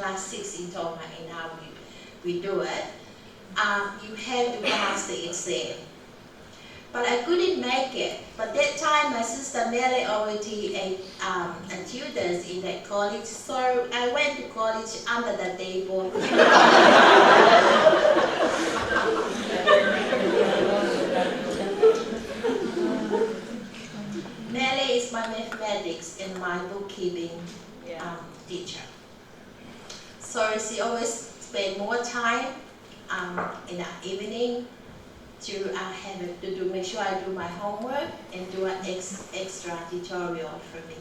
class 6 in Tonga, and now we do it. You have to pass the exam. But I couldn't make it. But that time my sister Mele already a tutor in that college, so I went to college under the table. Mele is my mathematics and my bookkeeping teacher. So she always spend more time in the evening to make sure I do my homework and do an extra tutorial for me.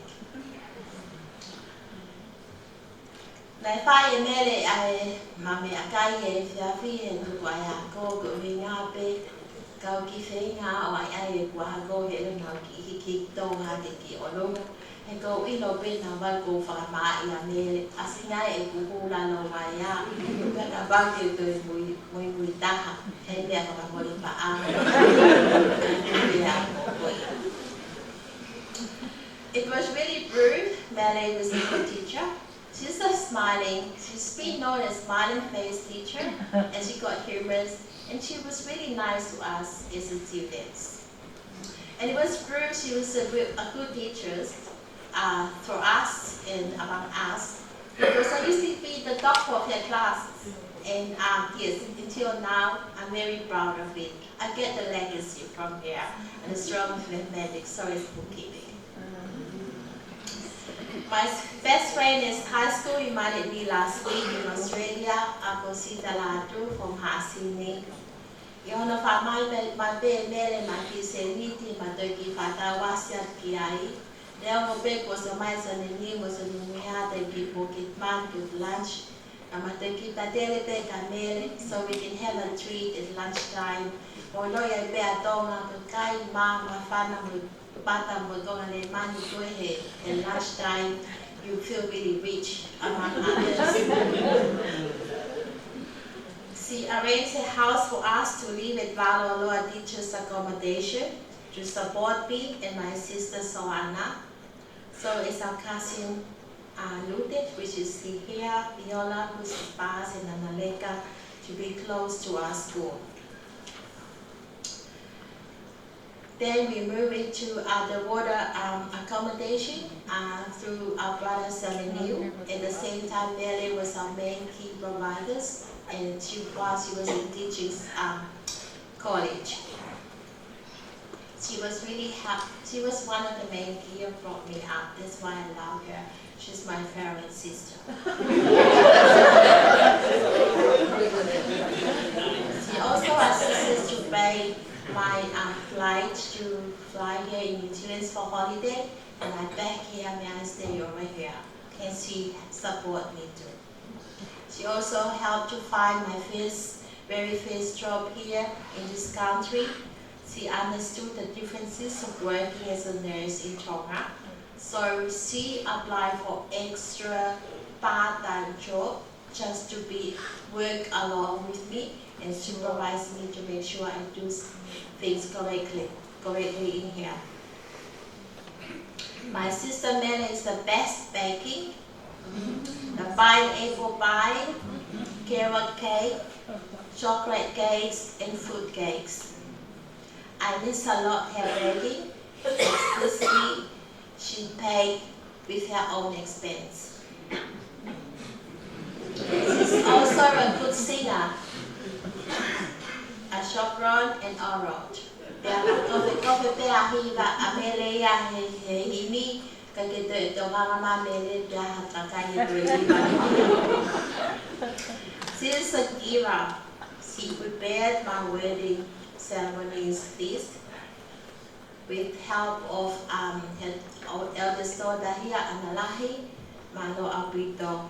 Nai whai e Mele ai mame akai e whiawhi e tuku ai a kōku he ngā pe kau ki whenga o ai ai e kua hako he runa ki hiki tōnga te ki olonga. He kau ino pe nā wai kō whakamā i a Mele asingai e kuhula no mai a ka baki e tui muimuiheataa he mea whakamori pa a It was really rude. Mele was a good teacher. She's a smiling, she's been known as smiling face teacher, and she got humorous, and she was really nice to us as students. And it was true, she was a good teacher for us and among us, because I used to be the doctor of her class, and yes, until now, I'm very proud of it. I get the legacy from here, and the strong mathematics, so is bookkeeping. My best friend is high school in Manatee last week in Australia. Ako si Failotu from Pesini. Iona wha mai pe Mele ma ki se niti ma toki whatawasia ki ai. Leo mo pe ko sa mai sa ni mo sa MUIMUIHEATA ki po ki man to lunch. Na ma toki patele pe ka Mele so we can have a treat at lunchtime. Mo loya pe atonga ka kai ma whana mo Bata mo tonga le mani koe and lunchtime you feel really rich among others. She arranged a house for us to live at Valoloa Teachers Accommodation to support me and my sister Soana. So it's our cousin Lutet, which is here, Viola, who's the Paz, and Analeka, to be close to our school. Then we moved into the water accommodation through our brother Selenu. At the same time, Mele was our main key providers, and she was in teaching college. She was really happy. She was one of the main key who brought me up. That's why I love her. She's my favorite sister. She also assisted to pay my flight to fly here in New Zealand for holiday, and I'm back here, may I stay over here? Can she support me too? She also helped to find my very first job here in this country. She understood the differences of working as a nurse in Tonga, so she applied for extra part-time job just to work along with me and supervise me to make sure I do things correctly in here. My sister Mele is the best baking. The pineapple pie, carrot cake, chocolate cakes, and fruit cakes. I miss a lot her baking. Especially, she paid with her own expense. She's also a good singer. A chaperon and oral. Kope pe ahiva Mele ya he himi kakete to mama Mele ya hataka Since a giver, she prepared my wedding ceremonies feast with help of her eldest daughter here, Analahi, Malo Abrito.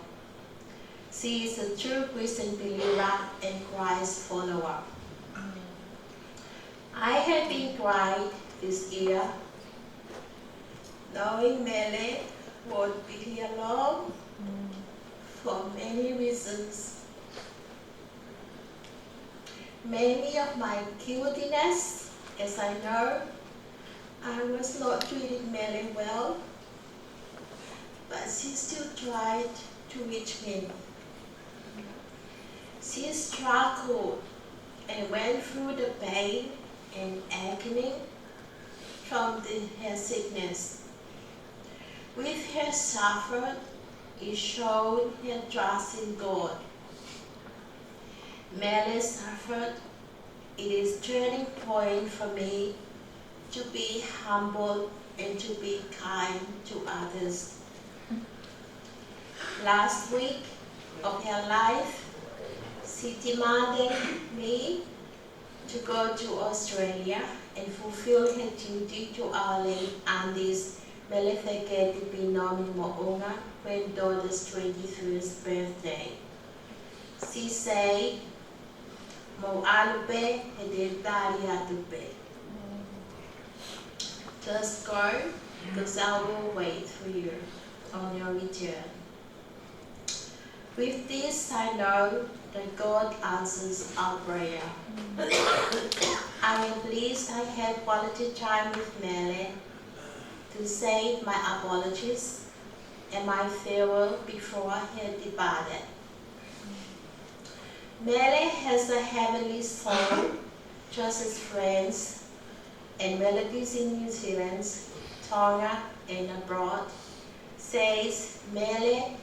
She is a true Christian believer and Christ follower. I have been cried this year, knowing Mele won't be here long for many reasons. Many of my guiltiness, as I know, I was not treating Mele well, but she still tried to reach me She struggled and went through the pain and agony from her sickness. With her suffering, it showed her trust in God. Mele suffered. It is a turning point for me to be humble and to be kind to others. Last week of her life, she demanded me to go to Australia and fulfill her duty to our late auntie's Mele Mo'unga granddaughter's 21st birthday. She said, "Mo alupe hedentari atupe." Just go, because I will wait for you on your return. With this, I know that God answers our prayer. I am pleased I had quality time with Mele to say my apologies and my farewell before I had departed. Mele has a heavenly soul, just as friends and relatives in New Zealand, Tonga and abroad, says Mele,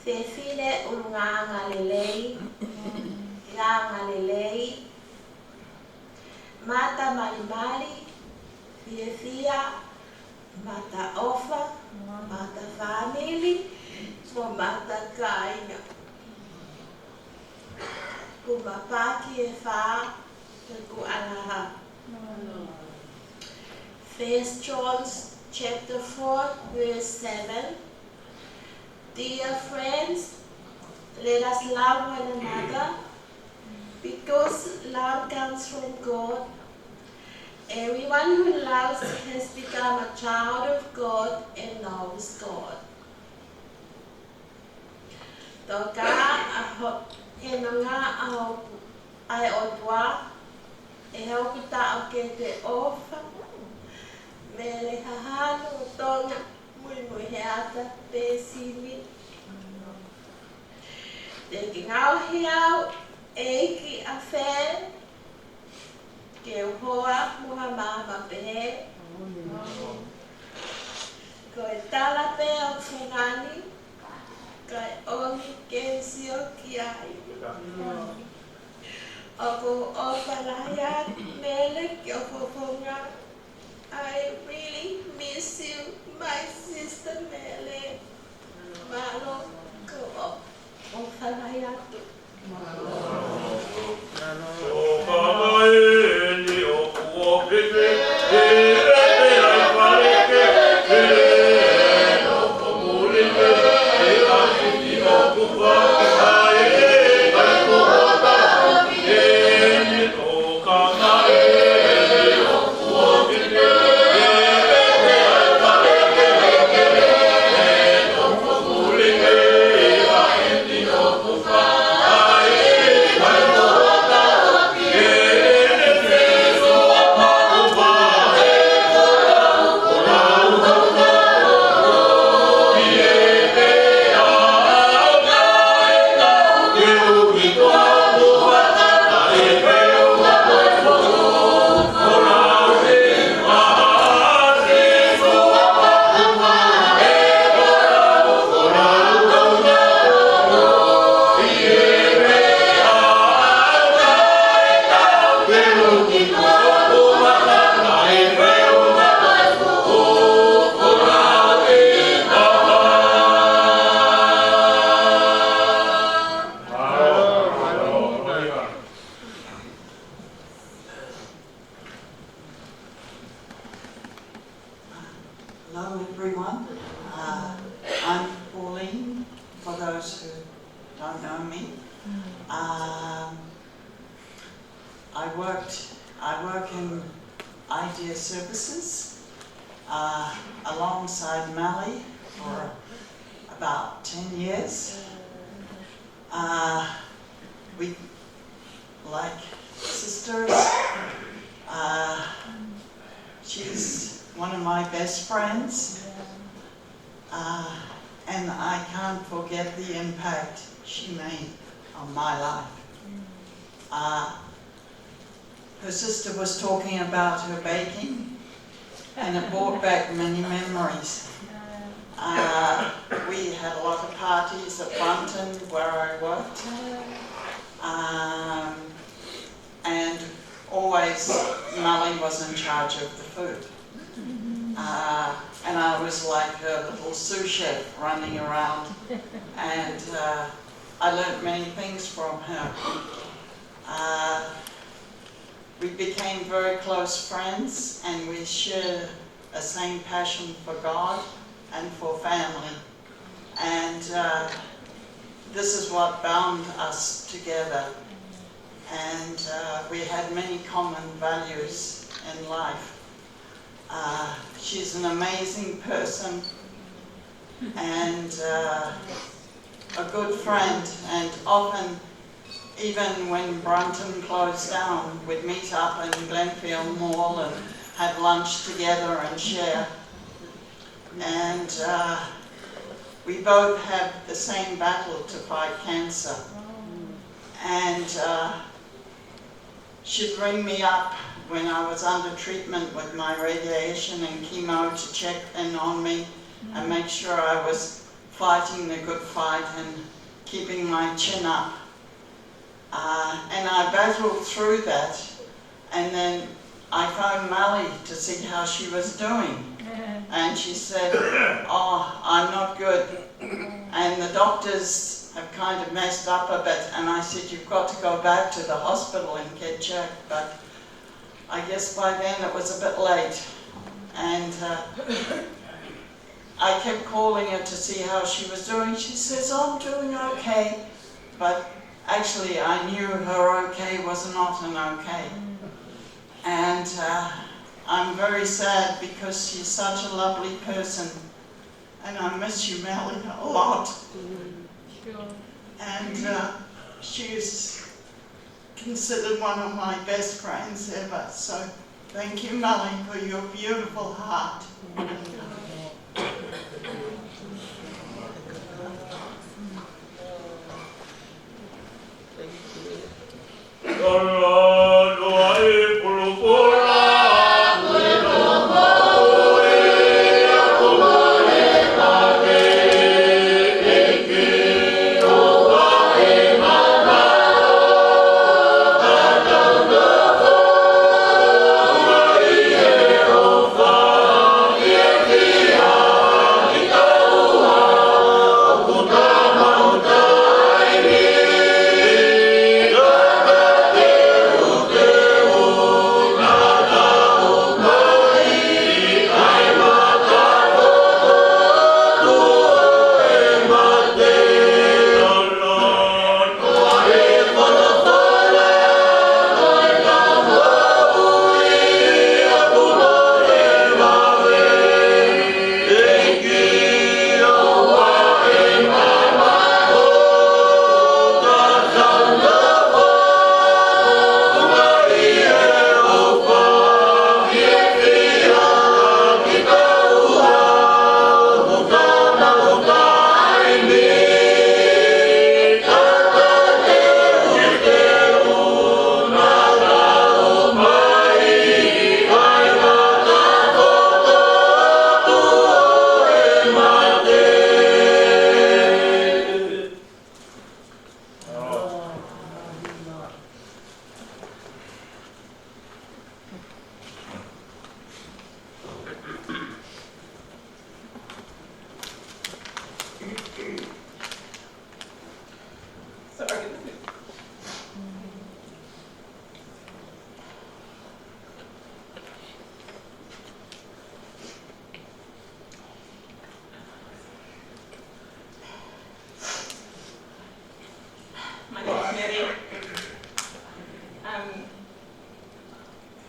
Fefile Ulunga Lelei, Yanga Lelei, Mata Malimali, Fia, Mata Ofa, Mata Family, for Mata Kaina. Kumapaki e Fa, Ku Alaha. 1 John chapter 4, verse 7. Dear friends, let us love one another, because love comes from God. Everyone who loves has become a child of God and knows God. Toka henonga ai otwa e hau kita o ke te ofa Mele HAHANO Tonga MUIMUIHEATA Pesini te ki ngau hiau eiki a whē ke uhoa muha mama pehe ko e tala pe o whungani ko e ongi ke sio ki ai o ko o palaya Mele ki o whunga. I really miss you, my sister Mele. Malo ko o Fakaeiki. Hello everyone, I'm Pauline, for those who don't know me. I work in idea services alongside Mele for about 10 years. We like sisters. She's one of my best friends, and I can't forget the impact she made on my life. Her sister was talking about her baking, and it brought back many memories. We had a lot of parties at Bunton where I worked, and always Mele was in charge of the food. And I was like a little sous chef running around, and I learned many things from her. We became very close friends, and we shared a same passion for God and for family. And this is what bound us together. And we had many common values in life. She's an amazing person and a good friend, and often, even when Brunton closed down, we'd meet up in Glenfield Mall and have lunch together and share. And we both have the same battle to fight cancer. And she'd ring me up when I was under treatment with my radiation and chemo to check in on me and make sure I was fighting the good fight and keeping my chin up. And I battled through that, and then I phoned Mele to see how she was doing. And she said, "Oh, I'm not good. And the doctors have kind of messed up a bit." And I said, "You've got to go back to the hospital and get checked." But I guess by then it was a bit late. And I kept calling her to see how she was doing. She says, "Oh, I'm doing okay." But actually, I knew her okay was not an okay. And I'm very sad because she's such a lovely person. And I miss you, Mele, a lot. Sure. And she's considered one of my best friends ever. So thank you, Mele, for your beautiful heart. My name's Mele.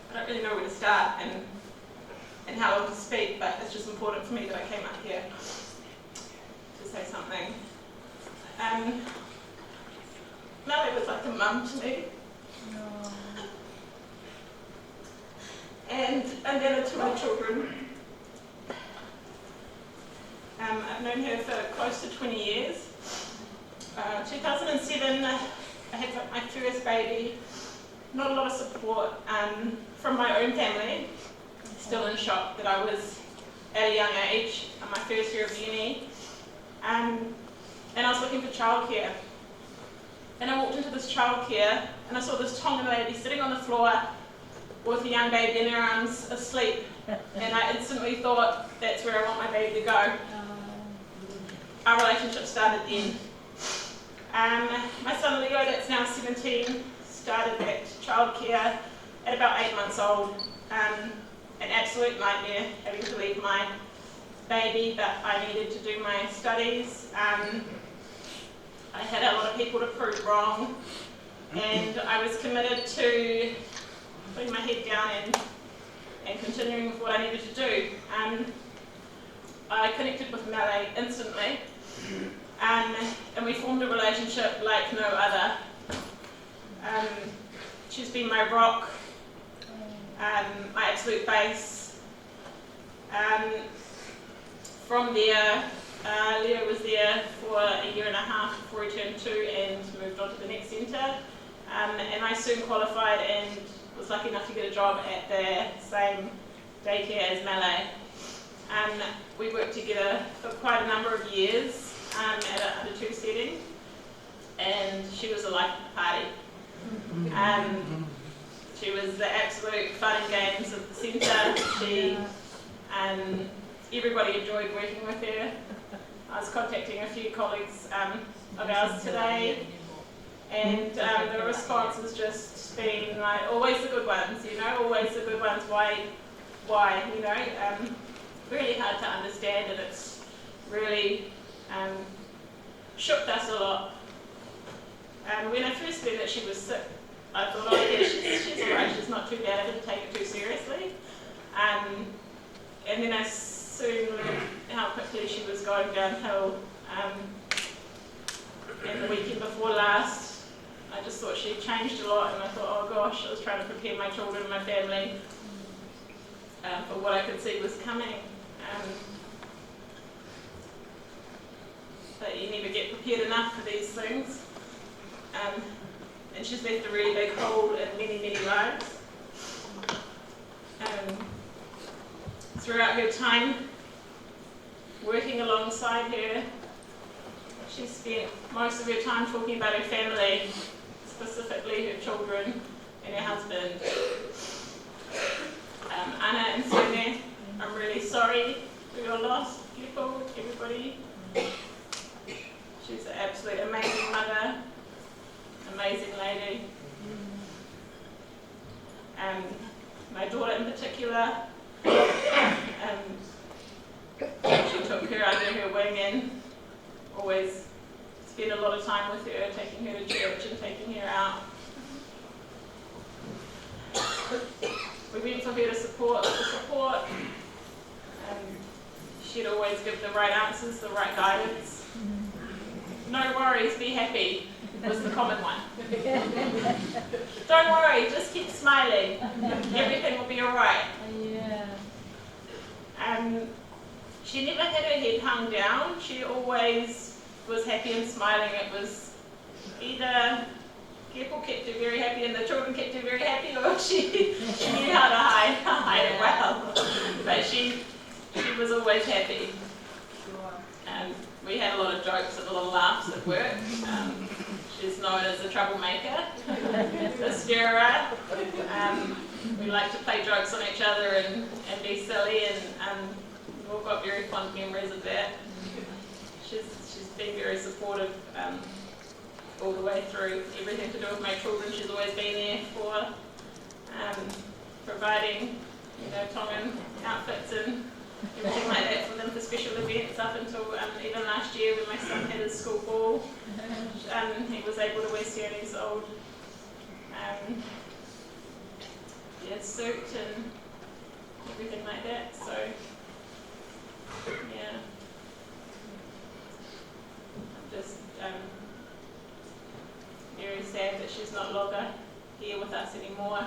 I don't really know where to start and how to speak, but it's just important for me that I came up here to say something. Mele was like a mum to me. And then to my children. I've known her for close to 20 years. 2007, I had my first baby. Not a lot of support from my own family. Still in shock that I was at a young age, in my first year of uni. And I was looking for childcare. And I walked into this childcare and I saw this Tongan lady sitting on the floor with a young baby in her arms, asleep. And I instantly thought, that's where I want my baby to go. Our relationship started then. My son Leo, that's now 17, started at childcare at about 8 months old. An absolute nightmare having to leave my baby, but I needed to do my studies. I had a lot of people to prove wrong, and I was committed to putting my head down and continuing with what I needed to do. I connected with Mele instantly, and we formed a relationship like no other. She's been my rock, my absolute base. From there, Leo was there for a year and a half before he turned 2 and moved on to the next centre. And I soon qualified and was lucky enough to get a job at the same daycare as Mele. We worked together for quite a number of years at an under 2 setting, and she was a life of the party. She was the absolute fun and games of the centre. Everybody enjoyed working with her. I was contacting a few colleagues of ours today, and the response has just been like, always the good ones, always the good ones. Why, really hard to understand, and it's really shook us a lot. When I first learned that she was sick, I thought, oh yeah, she's alright, she's not too bad, I didn't take it too seriously. And then I soon learned how quickly she was going downhill. And the weekend before last, I just thought she'd changed a lot, and I thought, oh gosh, I was trying to prepare my children and my family for what I could see was coming. But you never get prepared enough for these things. And she's left a really big hole in many, many lives. Throughout her time working alongside her, she spent most of her time talking about her family, specifically her children and her husband. Anna and Sune, I'm really sorry for your loss, people, everybody. She's an absolute amazing mother, amazing lady. My daughter in particular, she took her under her wing and always spent a lot of time with her, taking her to church and taking her out. We went for her to support, and she'd always give the right answers, the right guidance. No worries, be happy was the common one. Don't worry, just keep smiling. Everything will be alright. She never had her head hung down. She always was happy and smiling. It was either people kept her very happy and the children kept her very happy, or she knew how to hide it well. But she was always happy. We had a lot of jokes and a lot of laughs at work. She's known as a troublemaker, a stirrer. We like to play jokes on each other and be silly, and we've all got very fond memories of that. She's been very supportive all the way through. Everything to do with my children, she's always been there for, providing, Tongan outfits and everything like that for them for special events, up until even last year when my son had his school ball. He was able to wear Sioni's old suit and everything like that. So, yeah. I'm just very sad that she's no longer here with us anymore.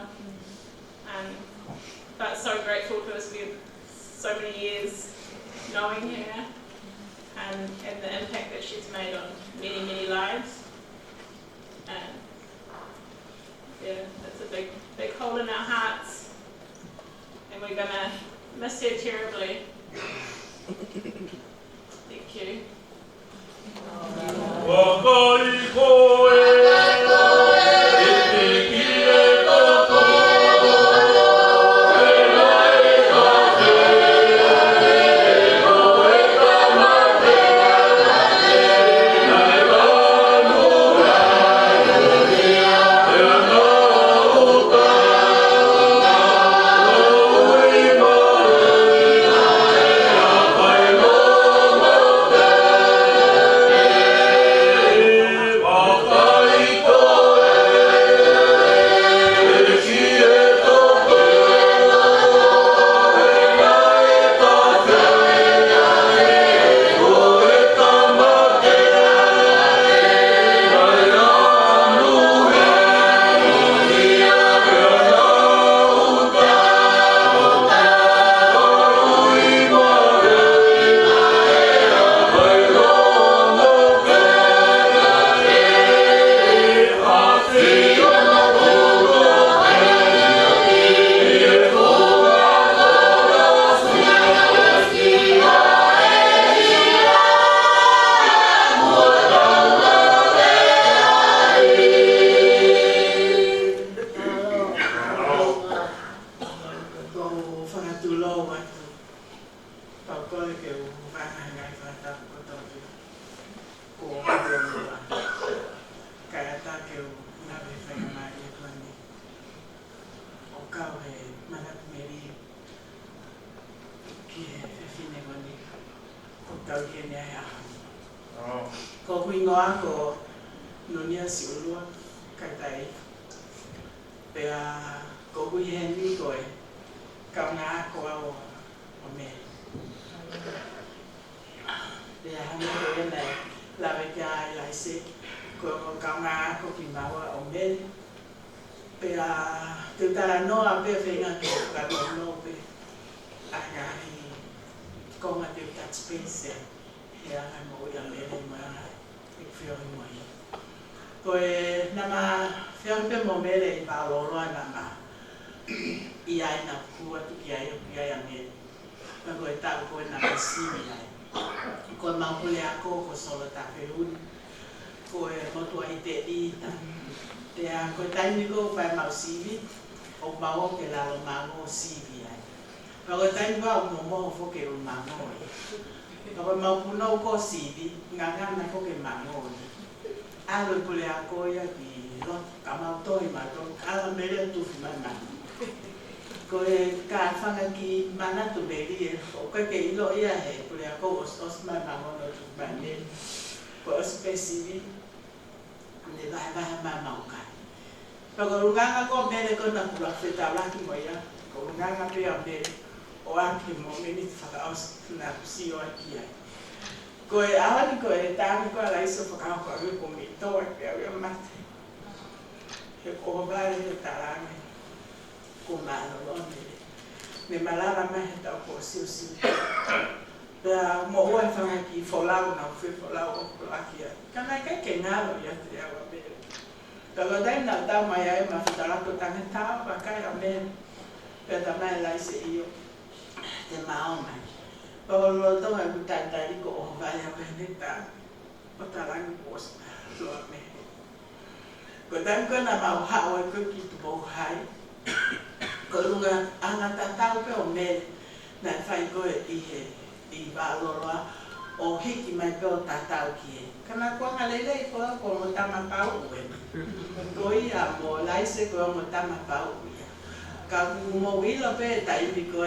But so grateful to us. We've so many years knowing her. and the impact that she's made on many, many lives. And yeah, that's a big, big hole in our hearts, and we're gonna miss her terribly. Thank you. Konga te touch space e anga mo ia mele mana e fio moi. Koe nama fio pe mo mele I palolo nama I ai na kua tu ki ai a mele. Na koe tau koe na Pesini ai. Koe maupule ako ko solo ta Failotu. Koe motua I te ita. Te a koe taimi ko pai mau sivi o mau ke lalo mango sivi ai. Koe taimi ko mo mo fo ke o mango ai. Koe mau puno ko sivi nganga ko ke mango ai. Alo pule ako ia ki lo kamau toi ma to ala mele tu fimana. Koe ka fanga ki MANATU MELIE o koe ke ilo ia he pule ako os ma mango no tu bane. Koe os pesivi ne vai ma mauka. Pero lunganga ko mele ko na pula feta laki mo ia. Ko lunganga pe a mele o aki mo meni fakaos na si o aki ai. Koe awani koe tāmi koe la iso whakao koe awe ko mi toa ke awe mate. He ko vare he tarame ko mana lone. Me malala mai he tau ko siu siu. Pea mo ua whanga ki wholau na whi wholau o kulaki ai. Kana kai ke ngalo ia te awa mele. Pero dai na tau mai ai ma whitarako tange tau wakai a mele. Pea ta mai la ise iyo te mao mai. Pero lo tonga ku tai ko o vai a veneta o tarangi pos lo me ko dan ko na mau hawa ko ki tu bo hai ko lunga ana tata pe o me na fai ko I ba lo o hiki mai pe o tata ki kana ko nga lele ko mo tama pau we ko ia mo laise ko mo tama pau ka mo wilo pe tai ko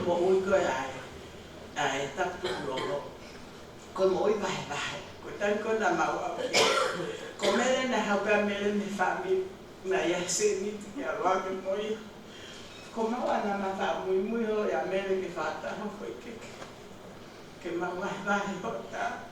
mo ui ko ai ai tak tu lolo ko moi vai ko tan ko na mau ko mele na haupa mele me fami na ya se ni ya lo ke moi ko mau ana ma fa muy ho ya mele ke fata ho foi ke mau vai hota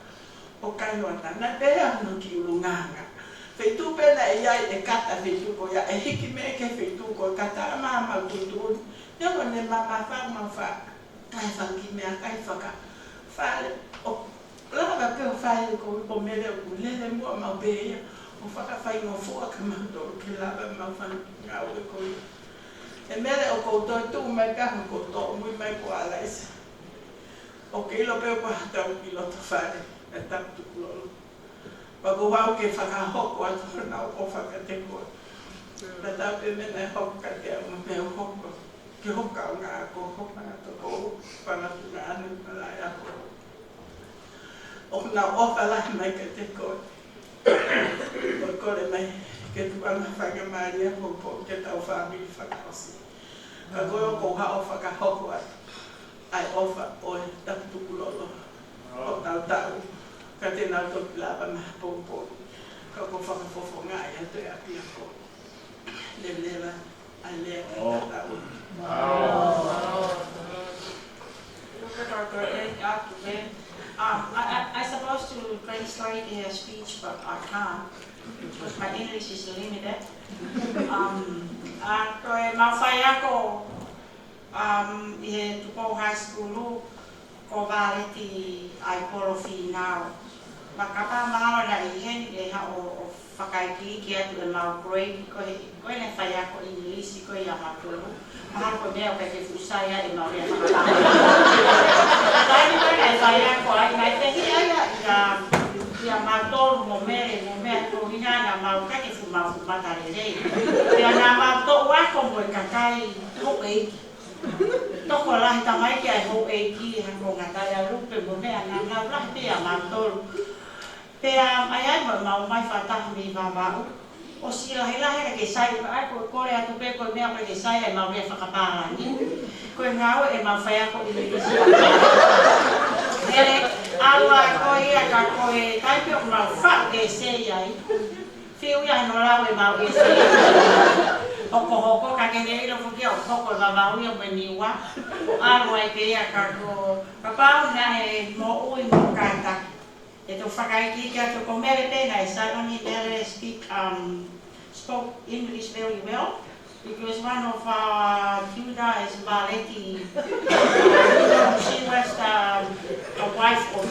o kai no ta na te no ki ulunganga fe tu pe na ia e kata fe tu ko ya e hiki me ke fe tu ko kata mama tu tu ya ne mama fa ma fa kai fangi me kai faka fale o Lava pe o fai ko mele o lele mo ma be o whakawhai ngā fua ka mato ki lava ma whanau e ko e mele o koutou tu mai kaha koutou mui mai ko alaisa o ke ilo pe o pahatau ki loto whare e tapu lolo pa ko wau ke whakahoko atu nau o whakatekoa ta tau pe mena e hoka te au me o hoko ki hoka o ngā ko hoka ato ko whanatu ngā anu malai ako o nā ofalahi mai ka te koe. O kore mai ke tuanga whakamaria po ke tau whamiri whakaosi. Ka koe o kou hao whakahoko atu. Ai ofa o e taputuku lolo. O tau tau. Ka te nau toki lava maha pouponi. Ka kou whakafofo ngā i atu e api a koe. Le lewa ai lea ki ta tau. I supposed to translate her speech, but I can't because my English is limited. Koe mawhai ako i tuko high school ko valeti ai porofi nao. Makapa mahalo na ihen e ha o FAKA'EIKI ki atu e mau grade koe ne whai ako English koe ia matulu. Mahalo ko mea o ke fusaya e mau rea whakatanga. Kai koe whai ako ai mai te hi aia ia mātolu mo mere mo mea ko hina na mau kake fu mau matare rei. Ia nā mau tō wako mo e kakai HAHANO. Toko lahi tamai ki ai HAHANO hako ngatai a rupe mo mea nā nau lahi pia mātolu. Pea ai ai mau mai whatahu mi wawau. O si lahi lahi ke sai ai ko kore atu pe ko mea ko ke sai ai mau rea whakaparani. Ko ngau e mau whai ako i lirisi. Ele aua koe ia ka koe taipe o mau whak e sei ai. Whiu ia no lau e mau e sei. Oko hoko ka kene ilo fuki o hoko wawau ia me niwa. Aua e ke ia ka ko papau na e mo ui mo kata. E to FAKA'EIKI ki atu ko Mele pena e sai oni Mele spoke English very well. Because one of our tutor is Valeti. She was a wife of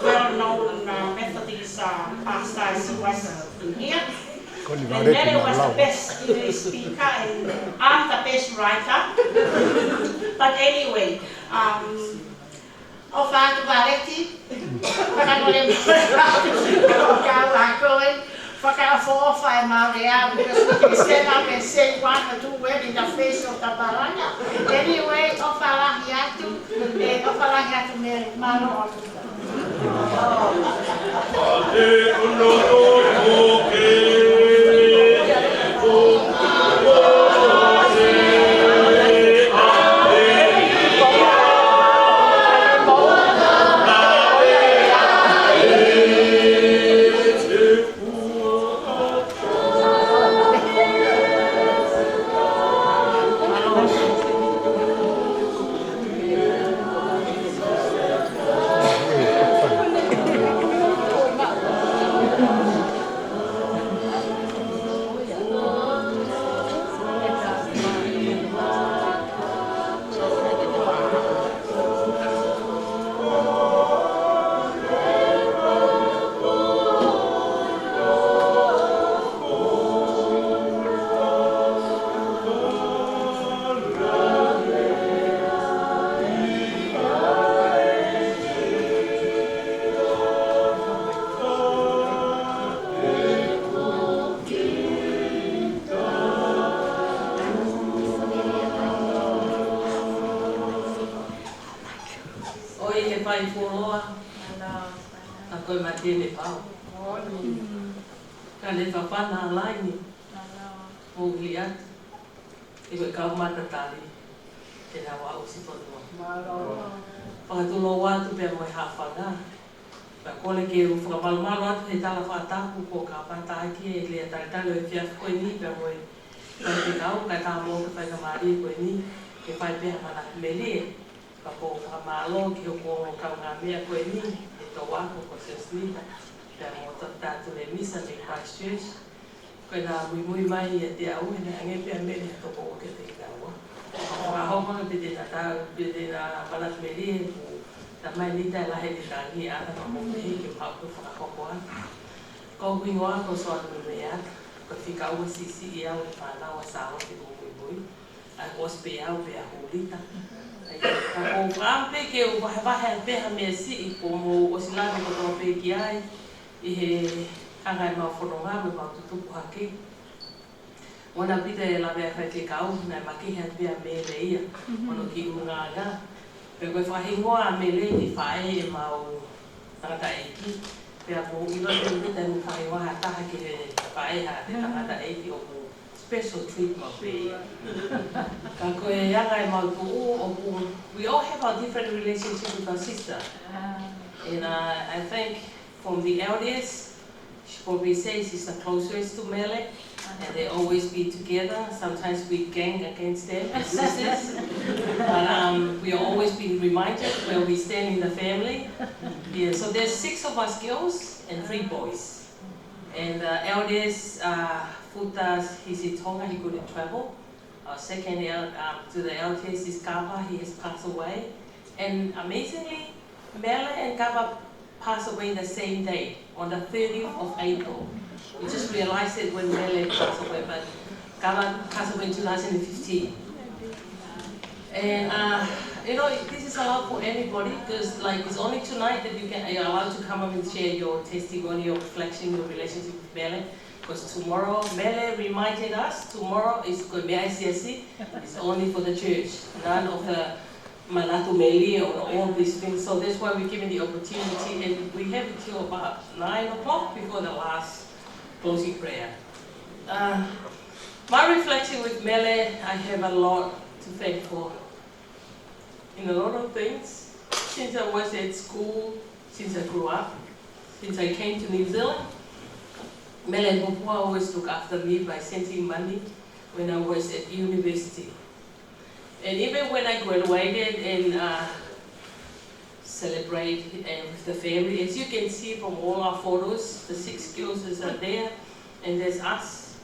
well-known Methodist pastor. She was in here. And Mele was the best English speaker and I'm the best writer. But anyway, of our Valeti, Whakaafofa e maurea because we can stand up and say one or two words in the face of the baranya. Anyway, o whalahi atu me maro atu. Koe mai tēne pau. Ka le whawhana alaini. O uli atu. E koe kau matatari. E nā wā usi tonua. Whakatulo watu pia moe hawhanga. Pea kole ke u whakamalumalo atu he tala whatapu ko ka pataiki e lea taritalo e fiafu koe ni. Pea moe kai te kau, kai tā mō ka whai kamari koe ni. Ke whai pia MANATU MELIE. Ka po whakamalo ki o ko kau ngā mea koe ni. Tō wako ko Sesnita, pia mō tātu le misa me Christchurch. Koe nā mui mai e te au, e nea nge pia mele tō kō ke te kaua. Ngā hokona pe te nā MANATU MELIE, mai ni tai la he ni tangi a ta mo he ki pa ko fa ko ko ko wingoa ko so anu mea ko fika o sisi ia o fa na o sa o ki mo a os pe au pe a hulita ai o rampe ke o va he pe ha me si I ko mo o sila ko to pe ki ai I he hanga ma foronga me ma tutu ha ke ona pita e la vea kai ke kau na maki he pe a mele ia ono ki unga nga pe ko fa hingoa mele ni fa e ma o FAKA'EIKI pea po ilo te uta mu Muimuiheata ki he whae ha te FAKA'EIKI o mu special treatment pe. Ka koe anga e mautu o pu, we all have our different relationships with our sister. And I think from the elders, she probably says she's the closest to Mele. And they always be together. Sometimes we gang against them as sisters. But we are always being reminded where we stand in the family. Yeah, so there's 6 of us girls and 3 boys. And the eldest, Futas, he's in Konga, he couldn't travel. Second to the eldest is Kava, he has passed away. And amazingly, Mele and Kava passed away the same day, on the 30th of April. We just realized it when Mele passed away, but Kava passed away in 2015. And you know, this is allowed for anybody because like it's only tonight that you're allowed to come up and share your testimony, your reflection, your relationship with Mele. Because tomorrow, Mele reminded us, tomorrow is going to be ICSC, it's only for the church, none of the MANATU MELIE or all these things. So that's why we're given the opportunity, and we have it till about 9 o'clock before the last closing prayer. My reflection with Mele, I have a lot to thank for in a lot of things. Since I was at school, since I grew up, since I came to New Zealand, Mele and Pupua always took after me by sending money when I was at university. And even when I graduated and celebrated with the family, as you can see from all our photos, the 6 girls are there, and there's us.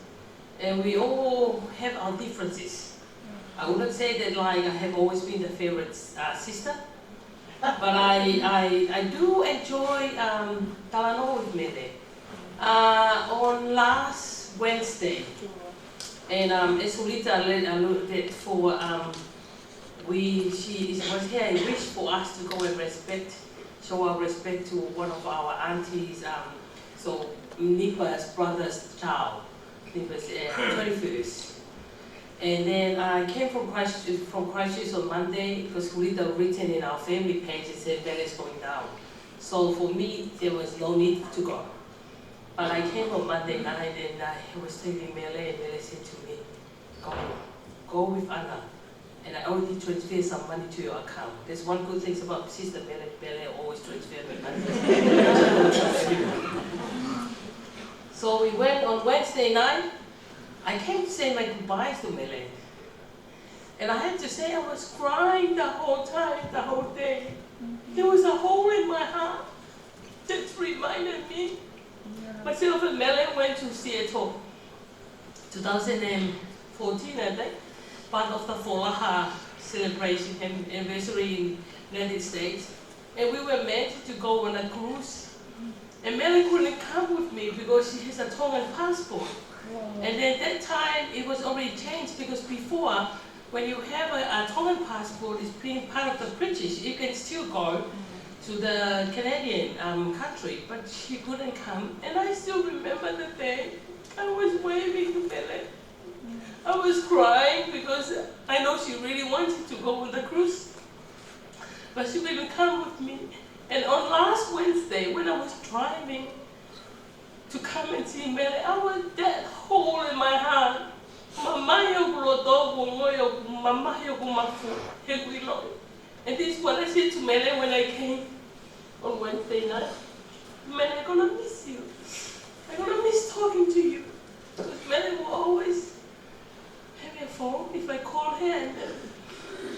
And we all have our differences. I wouldn't say that like I have always been the favorite sister, but I do enjoy Talanoa with Mele. On last Wednesday, and as Ulita alluded for, she was here and wished for us to go and show our respect to one of our aunties, so Nipa's brother's child. It was 21st. And then I came from Christchurch on Monday because Ulita written in our family page and said Mele is going down. So for me, there was no need to go. But I came on Monday night and I was telling Mele, and Mele said to me, go with Anna. And I already transferred some money to your account. There's one good thing about Sister Mele, Mele always transferred me money. So we went on Wednesday night. I came to say my goodbyes to Mele. And I had to say I was crying the whole time, the whole day. There was a hole in my heart that reminded me. Myself and Mele went to Seattle, 2014, I think, part of the Folaha celebration and anniversary in the United States. And we were meant to go on a cruise. And Mele couldn't come with me because she has a Tongan passport. And at that time, it was already changed because before, when you have a Tongan passport, it's being part of the British, you can still go to the Canadian country, but she couldn't come. And I still remember the day I was waving to Mele. I was crying because I know she really wanted to go on the cruise, but she couldn't come with me. And on last Wednesday, when I was driving to come and see Mele, I was that hole in my heart. And this is what I said to Mele when I came on Wednesday night. Mele, I'm gonna miss you. I'm gonna miss talking to you. Because Mele will always have a phone if I call her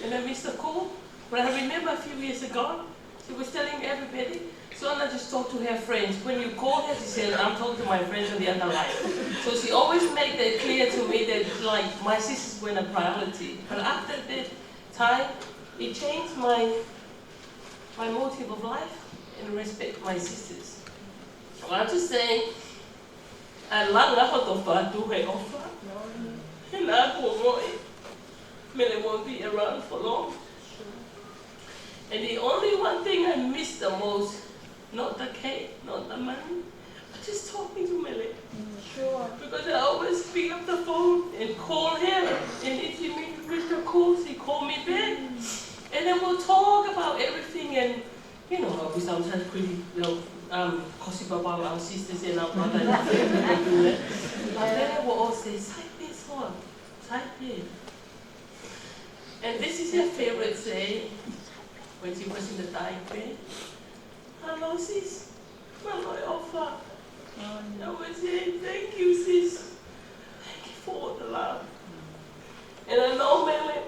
and I miss the call. But I remember a few years ago, she was telling everybody, so Anna just talked to her friends. When you call her, she said, I'm talking to my friends on the other line. So she always made that clear to me that like my sisters were a priority. But after that time, it changed my my motive of life and respect my sisters. I'm just saying, I love Mele won't be around for long. And the only one thing I miss the most, not the cake, not the money, but just talking to Mele. Sure. Because I always pick up the phone and call him, and if he makes Mr. calls, he call me back. And then we'll talk about everything, and you know how we sometimes pretty, gossip about our sisters and our brothers and family. But then I will all say, "Saipe son, Saipe." And this is her favorite saying when she was in the dying bed. "Hello, sis. Hello, Alpha." I was saying, "Thank you, sis. Thank you for all the love." And I know Mele,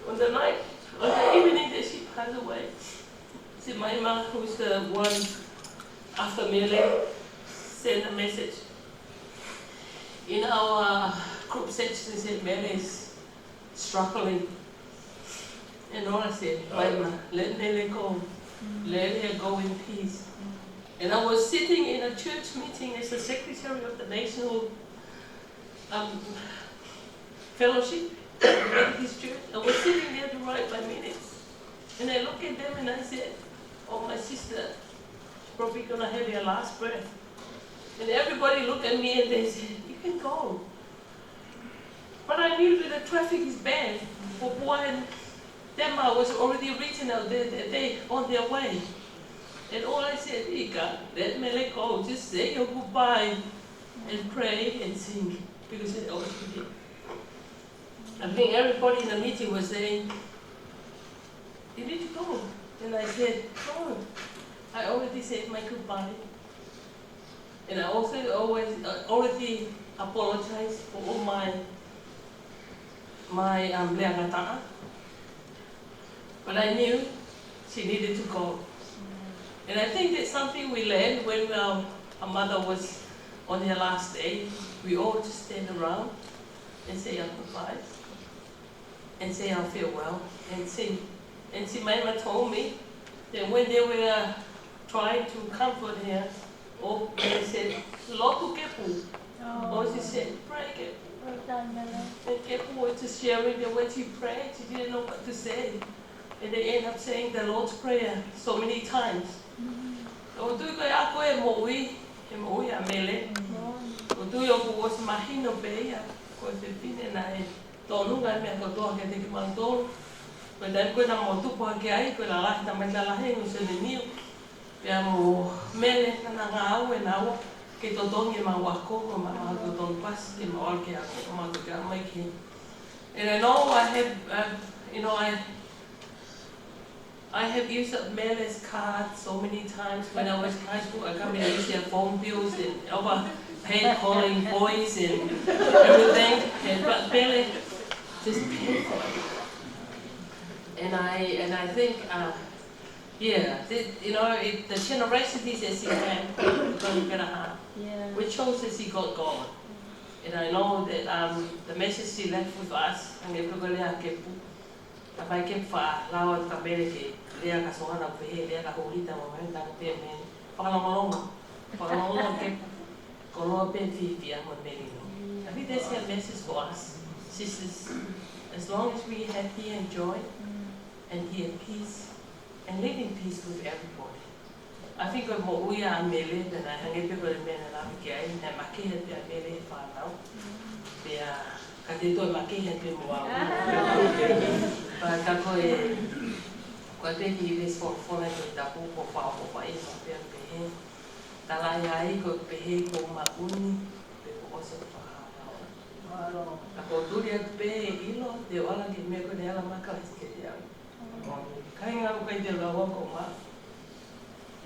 on the night, on the evening that she passed away, see, my mom, who's the one after Mele, sent a message in our group section. She said, "Mele is struggling." And all I said, "Mama, let Mele go. Let her go in peace." And I was sitting in a church meeting as the secretary of the National Fellowship at this church. I was sitting there to write my minutes. And I looked at them and I said, "Oh, my sister is probably going to have her last breath." And everybody looked at me and they said, "You can go." But I knew that the traffic is bad. For one, Denmark was already written out there that they on their way. And all I said, "Ika, let Mele go. Just say your goodbye and pray and sing." Because it always did. I think everybody in the meeting was saying, "You need to go." And I said, "No, I already said my goodbye." And I also already apologized for all my leangata. But I knew she needed to go. And I think that's something we learned when our mother was on her last day. We all just stand around and say our goodbyes and say our farewell and sing. And Simaima told me that when they were trying to comfort her, they said, "Lotu kepu." Or she said, "Pray kepu." Well done, Mele. And kepu was just sharing that when she prayed, she didn't know what to say. And they end up saying the Lord's Prayer so many times. O tui koe a koe moui a Mele. O tui o ku o si mahino pēia, koe te pine na e tōnunga mea katoa ke te ki mantoro. Koe tai koe na mo tupu ake ai, koe la lahi tamai la lahi ngu se ne niu. Pea mo Mele na ngā au e nā ua, ke totongi ma wako, o ma mahato tonu pas, ke ma olke ako, o ma toke a mai ki. And I know I have used up Mele's card so many times when I was in high school. I come and use their phone bills and overpaid calling boys and everything. But Mele just paid for it. And I think, the generosities that she had, going to have, we chose that she got God. And I know that the message she left with us, Apai ke wha lawa ka Mele ke lea ka sohana pehe, lea ka horita ma mai tanga pe me. Whakalongalonga ke koloa pe whiwhia ma Mele no. I think that's her message for us, sisters. As long as we are happy and joy and be at peace and live in peace with everybody. I think I'm more uia a Mele than I hang pe kore mena la ke ai na makehe pe a Mele whanau. Pea ka te toi makehe pe mua. Ka koe pehi res whona koe tapu ko whaopopa e ma pia pehe. Talai ai koe pehe ko mauni pe ko ose whahao. Ka ko turi atu pe e ilo te wala ki mea koe ne ala maka ke te au. Kai ngā koe te rawa ko ma.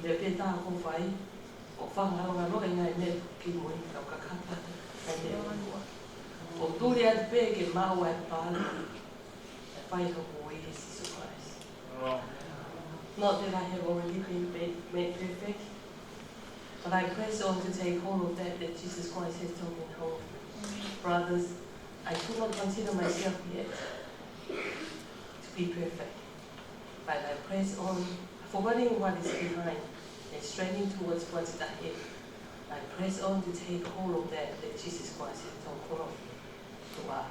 Le pe tā ko whai. O whangaro ngā roa ngai mea ki mui kau kakata. Kai te ua. O turi atu pe ke mau e pāle. Whai ka ko e Jesus Christ. Not that I have already been made perfect, but I press on to take hold of that Jesus Christ has taken hold. Brothers, I do not consider myself yet to be perfect. but I press on, forgetting what is behind and straining towards what's ahead. I press on to take hold of that Jesus Christ is so full of to our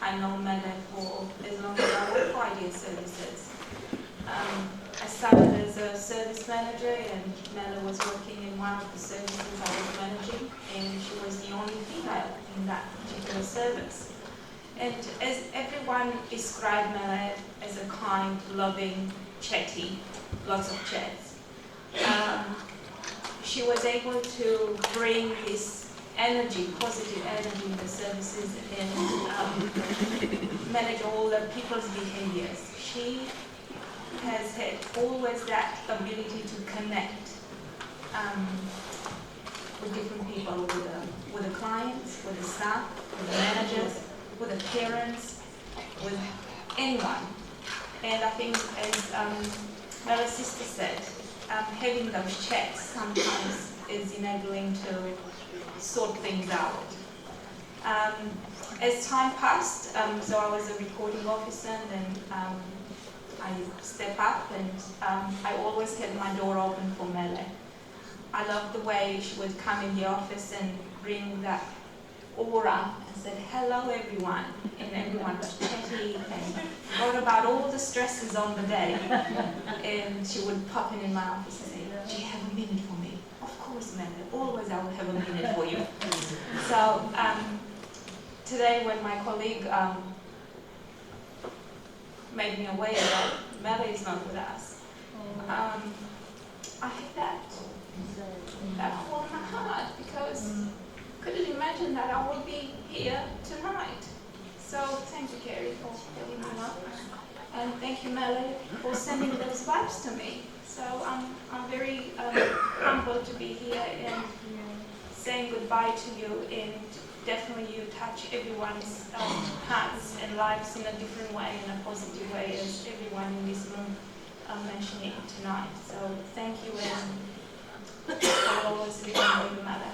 I know Mele for as long as I work for Idea Services. I started as a service manager and Mele was working in one of the services I was managing, and she was the only female in that particular service. And as everyone described Mele as a kind, loving, chatty, lots of chats. She was able to bring this energy, positive energy in the services and manage all the people's behaviors. She has had always that ability to connect with different people, with the clients, with the staff, with the managers, with the parents, with anyone. And I think, as Mele's sister said, having those chats sometimes is enabling to sort things out. As time passed, so I was a recording officer, and then I stepped up, and I always had my door open for Mele. I loved the way she would come in the office and bring that aura and said, "Hello everyone," and everyone was chatty and wrote about all the stresses on the day. And she would pop in my office and say, "Do you have a minute for me?" "Of course, Mele, always I will have a minute for you." So today when my colleague made me aware that Mele is not with us, I had that hole in my heart, because I couldn't imagine that I would be here tonight. So thank you, Carrie, for letting me know. And thank you, Mele, for sending those vibes to me. So I'm very humbled to be here and saying goodbye to you, and definitely you touch everyone's hearts and lives in a different way, in a positive way, as everyone in this room mentioning tonight. So thank you, and I'll always remember you, Mele.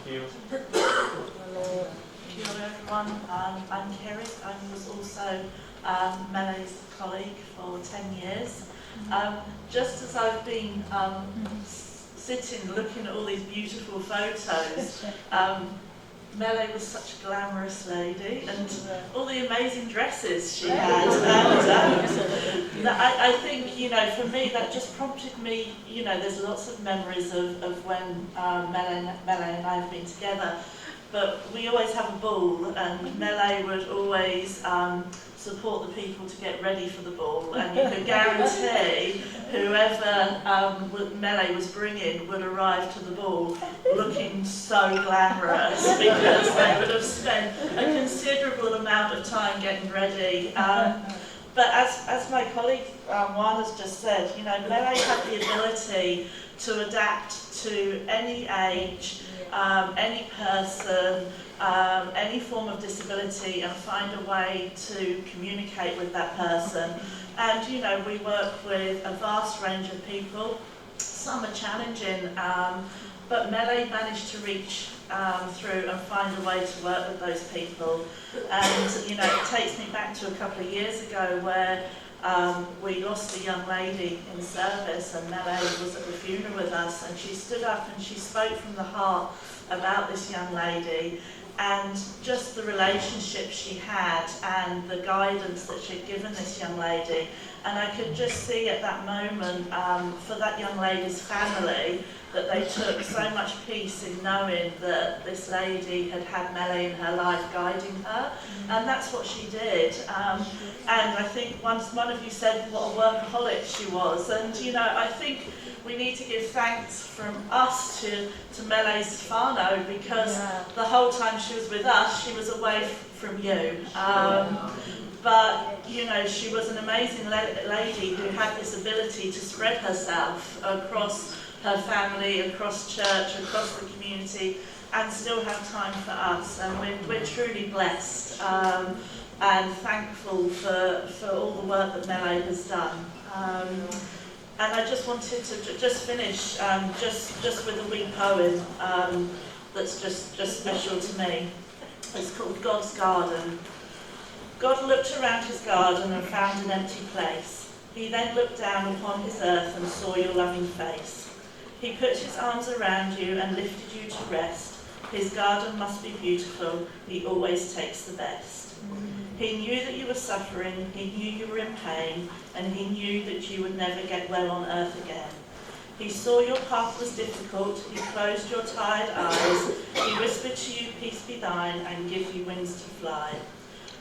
Kia ora everyone, I'm Kerry. I was also Mele's colleague for 10 years. Just as I've been sitting looking at all these beautiful photos, Mele was such a glamorous lady, and all the amazing dresses she had. And I think, you know, for me that just prompted me, you know, there's lots of memories of when Mele and I have been together. But we always have a ball, and Mele would always support the people to get ready for the ball, and you could guarantee whoever Mele was bringing would arrive to the ball looking so glamorous, because they would have spent a considerable amount of time getting ready. But as my colleague Juan has just said, you know, Mele had the ability to adapt to any age, any person, any form of disability, and find a way to communicate with that person. And you know, we work with a vast range of people. Some are challenging, but Mele managed to reach through and find a way to work with those people. And you know, it takes me back to a couple of years ago where we lost a young lady in service, and Mele was at the funeral with us, and she stood up and she spoke from the heart about this young lady, and just the relationship she had and the guidance that she'd given this young lady. And I could just see at that moment, for that young lady's family, that they took so much peace in knowing that this lady had had Mele in her life guiding her, and that's what she did. And I think one of you said what a workaholic she was, and you know, I think we need to give thanks from us to Mele's whānau, because the whole time she was with us, she was away from you. But, you know, she was an amazing lady who had this ability to spread herself across her family, across church, across the community, and still have time for us. And we're truly blessed and thankful for all the work that Mele has done. And I just wanted to just finish just with a wee poem that's just special to me. It's called God's Garden. God looked around his garden and found an empty place. He then looked down upon his earth and saw your loving face. He put his arms around you and lifted you to rest. His garden must be beautiful. He always takes the best. He knew that you were suffering. He knew you were in pain. And he knew that you would never get well on earth again. He saw your path was difficult. He closed your tired eyes. He whispered to you, peace be thine, and give you wings to fly.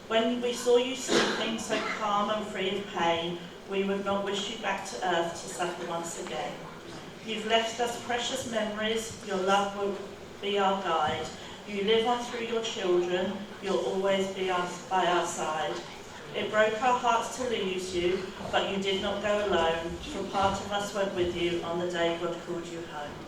When we saw you sleeping so calm and free of pain, we would not wish you back to earth to suffer once again. You've left us precious memories, your love will be our guide. You live on through your children, you'll always be by our side. It broke our hearts to lose you, but you did not go alone, for part of us went with you on the day God called you home.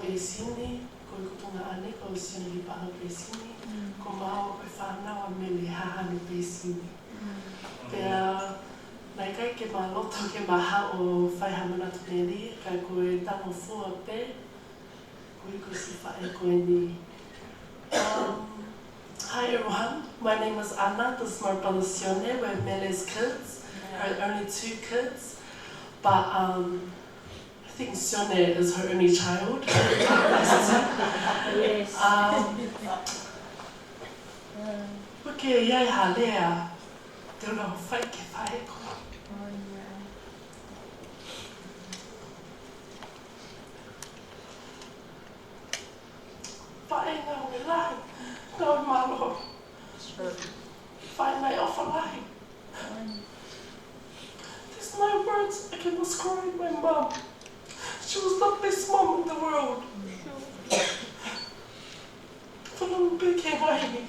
Pesini, ko kutunga ane ko sina li paha Pesini, ko mau pe whanau a Mele HAHANO Pesini. Pea, nai kai ke maloto ke maha o MANATU MELIE, kai koe tango fua pe, koe ko si whae koe ni. Hi everyone, my name is Anna, this is my brother Sione, we're Mele's kids, her only 2 kids, but I think Sione is her only child. Yes. Porque iai halea, te ora ho whai ke whae ko. Whae ngā ue lahi, ngā ue malo. Whae nei ofa lahi. There's no words I can describe my mum. She was the best mom in the world. Whanau peke mai.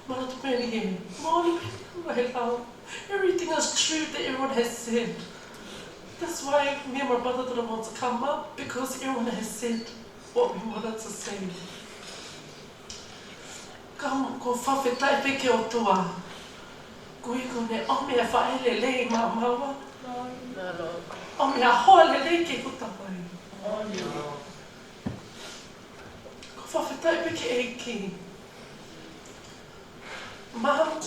Manatu Melie, Māori mai lau. Everything is true that everyone has said. That's why me and my brother didn't want to come up, because everyone has said what we wanted to say. Kam ko whawhetai peke o tua. Koe ko ne omea whaelele I mā maua. Omea hoa lele ke kutapai. Ko whawhetai peke eiki. Mom,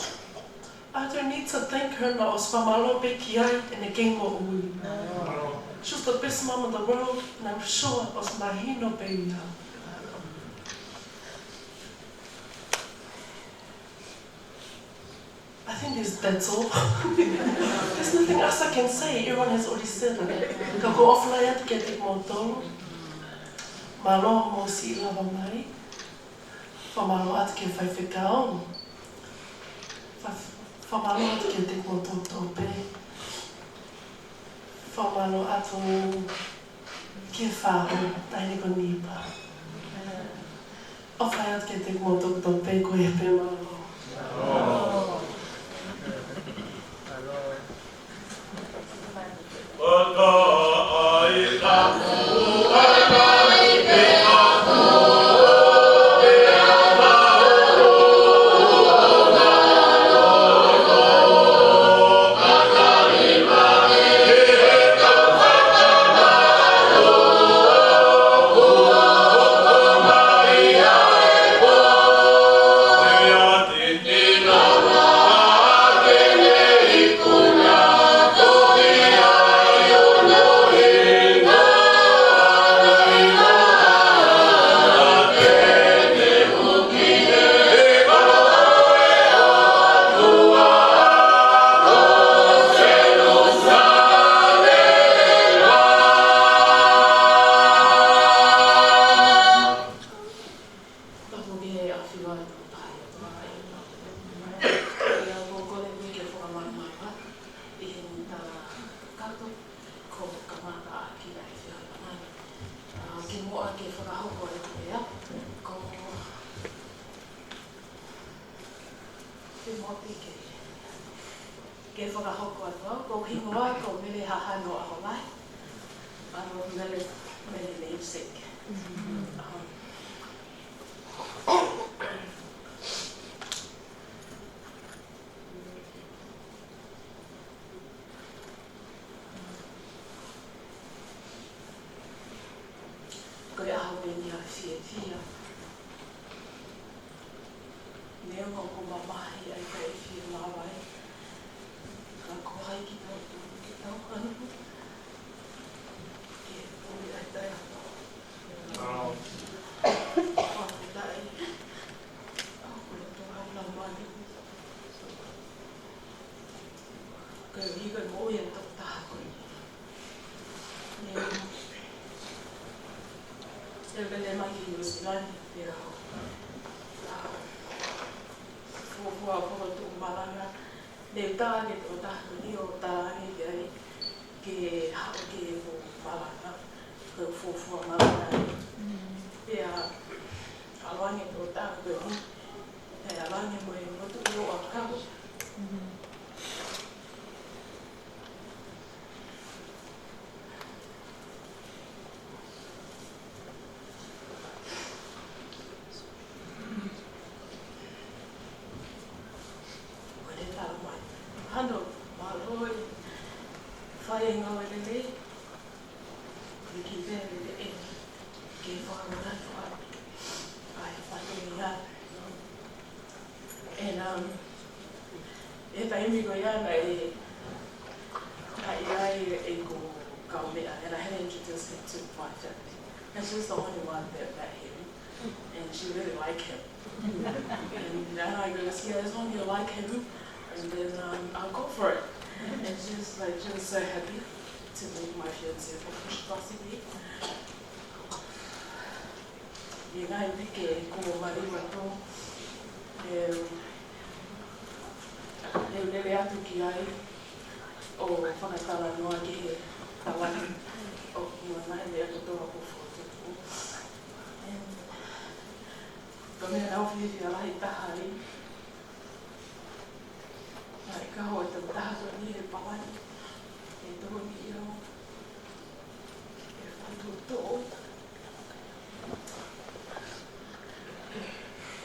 I don't need to thank her now. It's whamalo peki ai and a game o ui. She was the best mom in the world, and I'm sure it was mahino baby. I think that's all. There's nothing else I can say. Everyone has already said it. Ka ko offline at ke te moto. Malo mo si lava mai. Whamalo at ke whaiwhikao. Whamalo at ke te moto tope. Whamalo atu ke whaho taini ko nipa. Offline at ke te moto tope ko e pe malo. Ke whakahoko atua, ko hingoa, ko mele hahano aho mai. Ano mele namesake. Ko e aho beni a whia. Neo ko mamahi ai ka e whia mawai. Fakaeiki ki tau anu. Ke pui ai tai ato. Whaku tai. Kule tō hauna mani. Ka higa mo e tō taha koe. E wele mai ki New Zealand te aho. Fua tō maranga. Ne tāne tō tāku ni o tāne ke hao ke o maranga, ke fua maranga. Pea alange tō tāku ni, he alange mo e motu i o akau. Hano, maloi, whae ngau e le, ki vere le e, ke whakamuratu ai whakamuratu. E taimi ko iana e ai ko kaumea, and I had introduced him to my family. And she was the only one that met him, and she really liked him. And then I goes, yeah, as long as you like him, and then I'll go for it. And she was so happy to meet my fiancé possibly. I ngā i pike ko mariwa tō, lele atu ki ai o whakatala noa ki he tawani o mua nai lea ko tō ako whōtuku. Ka mea nau whiwhi a rahi tahari. Ai ka hoa te taha ni he pawani, e tō ni iau, e whātu tō.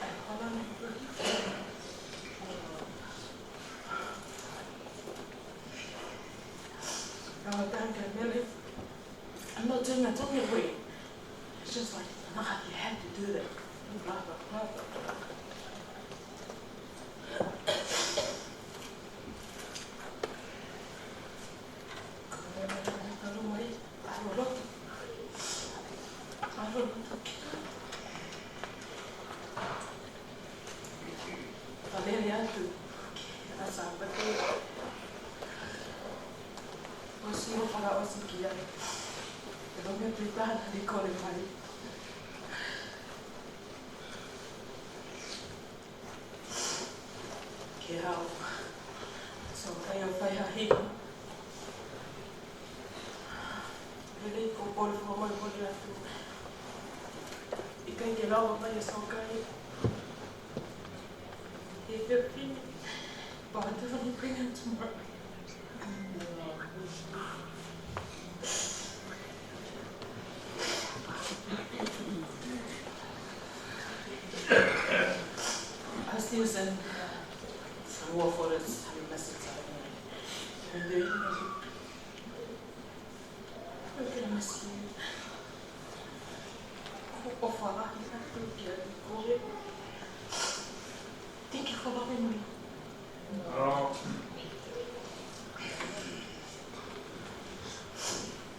Ai whalani Mele, I'm not doing that on your way. It's just like, nah, you have to do that. Blah, blah, blah, blah. Atu, asa Ara o si kia. E longa prepara di kore mai. Ke hao. So kai au whai hahi. Pele ko pole whamai pole atu. I kai ke rawa mai e so kai. E whiwhini. But I definitely bring him tomorrow. I still send some more photos and messages. And then we're gonna miss you. Thank you for loving me.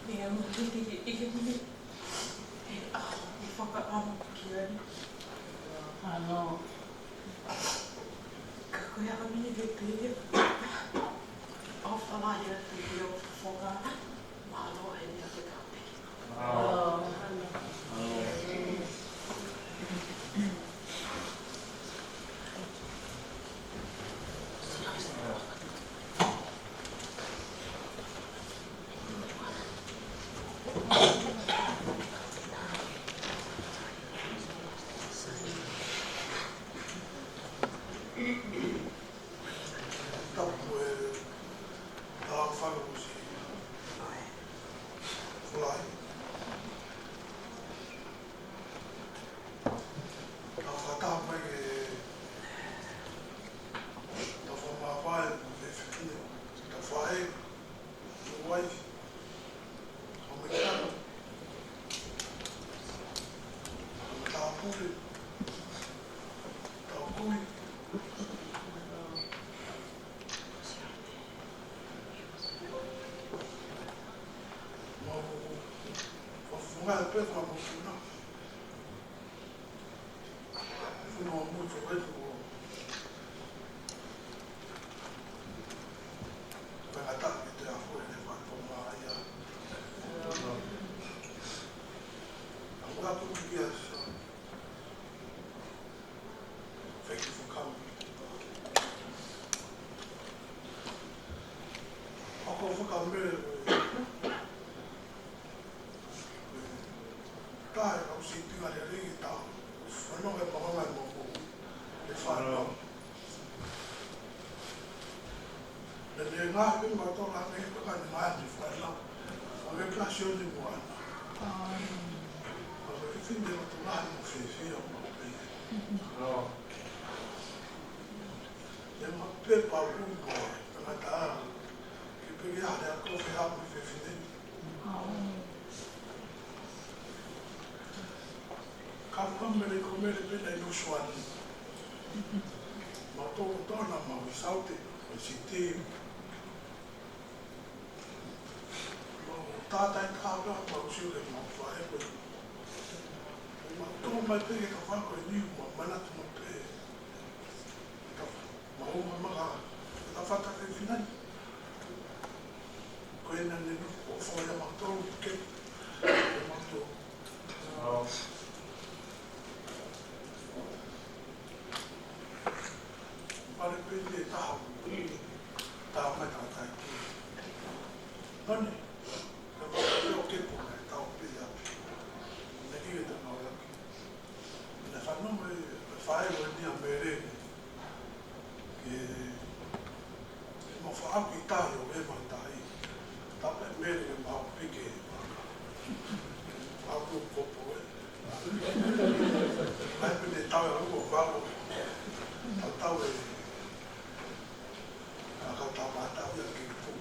Yeah, I'm going Ano, Kuya kami ni Victoria. Of the liar, the video for Malo and the other company. Thank you for coming. Ako whakamere tae au si tinga rea ringi tau. Whanonga e pahangai mōku e whanau. Ne ngāhi me mā tō rāme e kaka ni māti whanau. Wa me plasio ni mua ana. Wa me whiwhinde o tō ngāhi mo whiwhia o mō pēi. E mā pepa ungo e ngā tāa. Ke pēki hare a kōwhi hau me whiwhine. Ka whamere ko mere pena i nusuani. Ma tōku tōna ma ui saute, ui si te. Ma o tātai tāpea ma usiure ma whaewe. Ma tō mai peke ka whako e niu ma manatu ma pē. Ma o ma maka, ka whatake whinani. Ko ena nenu o whaia ma tōru ke. E ma tō. Pare pēne e taha, taha mai tātai ki. Nani, ka whakare o kepo mai tau pēi api. Ne ki e te mau aki. Ne whanau e whaewa e nia me rene. Ke mo whaaku i tahi o e mai tahi. Tape mere e mau pike e whaka. Whaaku o kopo e. Mai pēne tau e rungo whako. Tau e ka tāpata ia ki pū.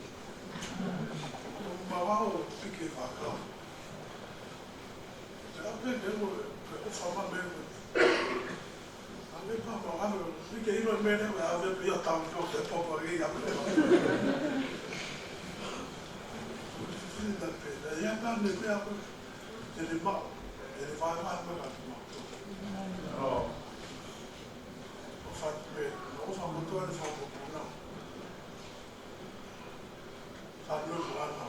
Ma wao pike whakau. Te ape nemo e o whama mene. A me pāma wame, pike ino mene e ave pia tau pio te popa i ape nemo. Whina pēne, ia kāne me ape, e le mao, e le whae whae mena te mao. O whate o whamotua e whamopuna. Whanuru ana.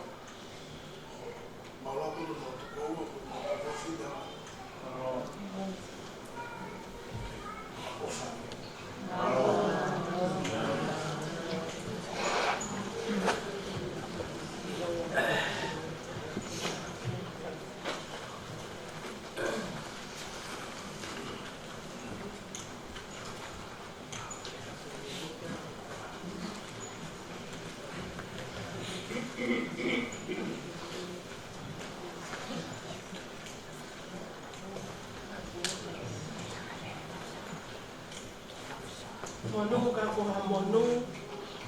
whanau ka ko ha monu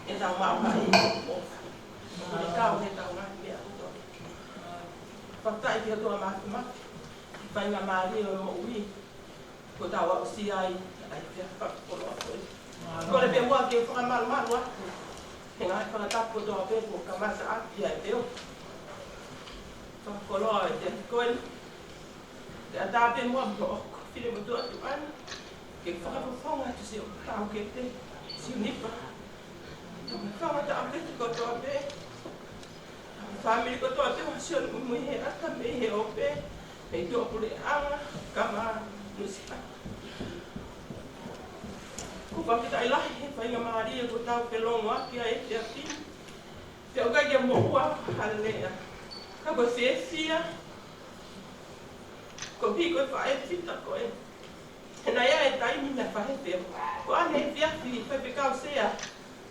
e tau mauha e o le kau he tau ngā mea uto. Whaktai ki atua maki whai ngā maari o mo ui ko tau au si ai kia whakapolo a koe. Ko le pe mua ki o whakamaru atu he ngai whakatapu toa pe mo ka masa aki ai peo. Whakapolo a te koe te ata pe mua mo o while mo tua tu ana ke whakapawhonga tu si o tau ke te si unipa. Whakapawhonga ta ake te kotoa pe family ko to te wasio MUIMUIHEATA me he ope me to pule anga kama nusa ko pa kita ila he pa nga mari ko tau pe longo aki ai te ati te o ga mo wa halea ka ko se sia ko bi ko fa e fita ko e na ya e tai mi na fa he te ko ane via fi fa pe ka sea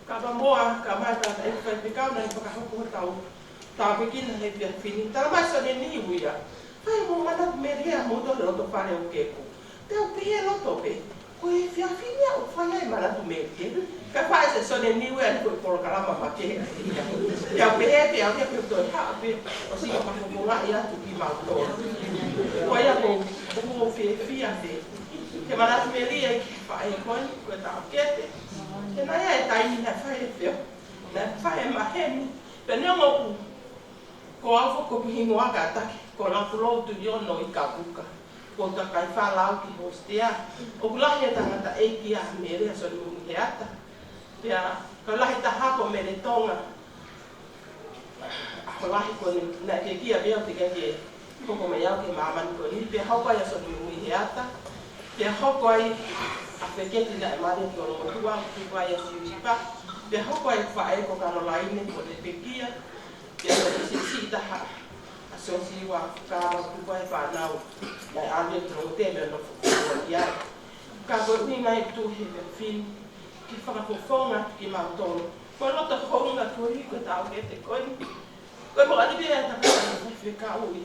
ka ba moa ka ma ta e fa pe ka na ko ka ko tau tā pekina he pia whini. Tara mai sa ne ni uia. Whai mo mana merea mo to loto whare o keku. Te o pehe loto pe. Ko e whia whini au whai ai manatu merea. Ka whai se so ne ni uia ni koe polo karama ma ke. Te o pehe pe au kia pe toi haa pe. O si ka whako ngā i atu ki mau tō. Ko ia ko mo whia te. Ke manatu merea ki whai e koe. Koe tā kete. Ke nai ai taini na whai e whio. Na whai e maheni. Pe neongo ku. Ko awho ko pihingo aka atake, ko Failotu iono i ka puka. Ko ta kai whalau ki hostea. O kulahi e tangata eiki a Mele a sori MUIMUIHEATA. Pea, ka lahi ta hako Mele tonga. Ako lahi ko ni, na ke kia beo te kake, koko me iau ke maamani ko ni. Pea hoko ai a sori MUIMUIHEATA. Pea hoko ai a wheketi na e mare ki ono motua, tuku ai a siuripa. Pea hoko ai whae ko Karolaine ko le pekia. Pea si taha asosi wa kama kupa e whanau mai ane trongo te mea no whakua ki ai. Ka koe ui ngai tu he me whini ki whakafofonga ki mautoro. Koe lota honga koe hi koe tau ke te koe. Koe mo ane bea ta koe ni whika ui.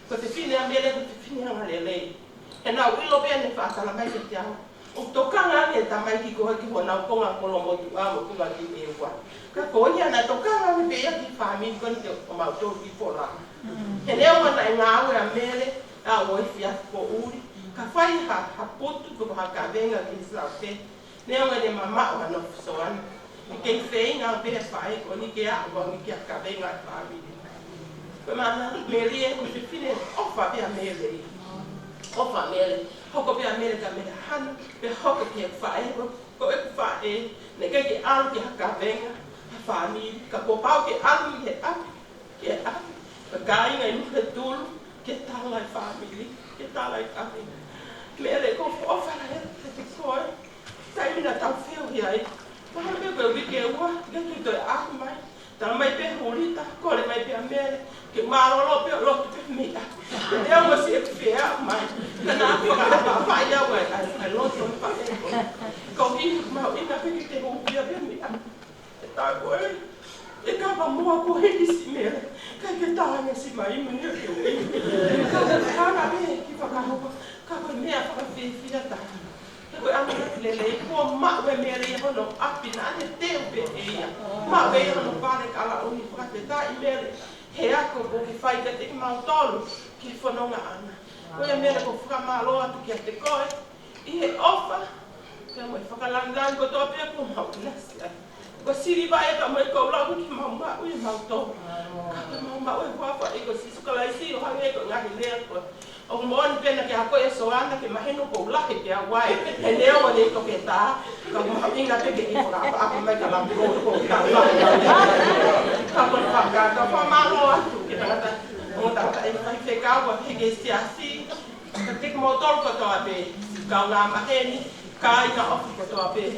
Ko te whine a Mele ko te whine anga lelei. E nau ilo bea ne whaatala mai ke te au. O tokanga ane ta mai ki koe ki hua nau konga kolo mo tu amo kuka ki me ua. Ka koe ana tokanga me bea ki whamini koe te o mautoro ki whora. He leo ana e ngā ue a Mele a oi whiafu ko uri. Ka whai ha putu ko ha ka venga ki sao te. Leo ane mamau ano fisoana. I kei whei ngā bea whae ko ni ke a wangi ki a ka venga e whamini. Koe mana Melie ko te whine ofa bea Mele i. Ofa Mele. Hoko bea Mele ka mele hana. Pe hoko ki e whae ko e whae. Ne kei ke alu ki ha ka venga. Whamini. Ka popau ke alu i he api. Ke api. Ka kāinga i nuke tulu, ke tālai whamili, ke tālai api. Mele ko whawhara e te koe, taimina tau whio hi ai. Pahara me koe wike ua, ke tui toi api mai. Tala mai pe hurita, kore mai pe a Mele, ke marolo pe o lotu pe mea. Ke leo mo si e whia mai. Ka nā whaka whai au ai lotu o whae. Ko hi mau ina peki te hupia pe mea. E tā koe. E ka pa mua ko hei si Mele, kai ke tāhanga si MUIMUIHEATA ke ui. Ka hana me ki whakahopa, ka koe mea whakawhiwhia taha. Te koe anga lelei, kua mau e Mele i hono api na ane teo pe eia. Mau e hono pare kala uni whakawhita i Mele, he ako ko ke whaika te ki mautolu ki whanonga ana. Koe e Mele ko whakamalo atu ki a te koe, i he ofa, te moe whakalangan ko tō pia ko mau nasi ai. Ko siri vai ka mai ko la ki mama u mau to. Ka mama u papa e ko si skala si o hange ko ngahi le ko. O mon pena ke ako e soana ke maheno ko la ke a wai. E le o le to ke ta. Ka mo inga pe ke ko la apa mai ka la ko ta la. Ka ko ka pa malo atu ke ta ta. O ta ta e fai fe ka wa ke si asi. Ka te mo tol ko to abe. Ka nga maheni ka ina o ko to abe.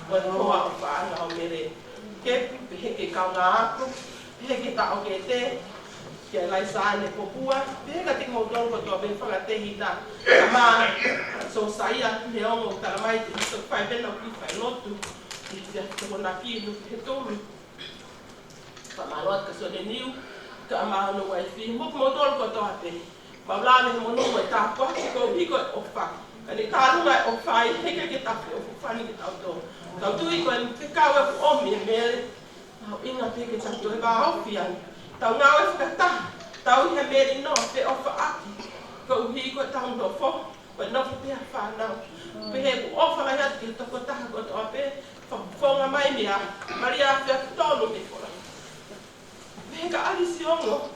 Wa hoa whaanga o Mele. Ke heke kaunga aku, heke tao ke te, ke lai sāne popua, heka te ngōtoro ko tō ben whakatehi ta. Ka mā, so saia, me ongo tala mai te iso whai bena o ki Failotu, i te hona ki inu he tōru. Ka mā roat ka so ne niu, ka mā hono wai whi, mok ngōtoro ko tō ape. Maulane he mono mai tā kwa, ko hiko o wha. Ka ni kārunga o whai, heke ke tapu o whani ki tau tō. Tau tui koe te kau e ku omi e mele. Tau inga peke tatu e wāhaupi anu. Tau ngau e whakataha. Tau i he meri no te ofa aki. Ko uhi koe tau no fo. Koe nofu pia whanau. Pehe ku ofa lai ati e toko taha koe toa pe. Whafonga mai mea. Maria awhia ki tonu me fora. Pehe ka alisi ongo.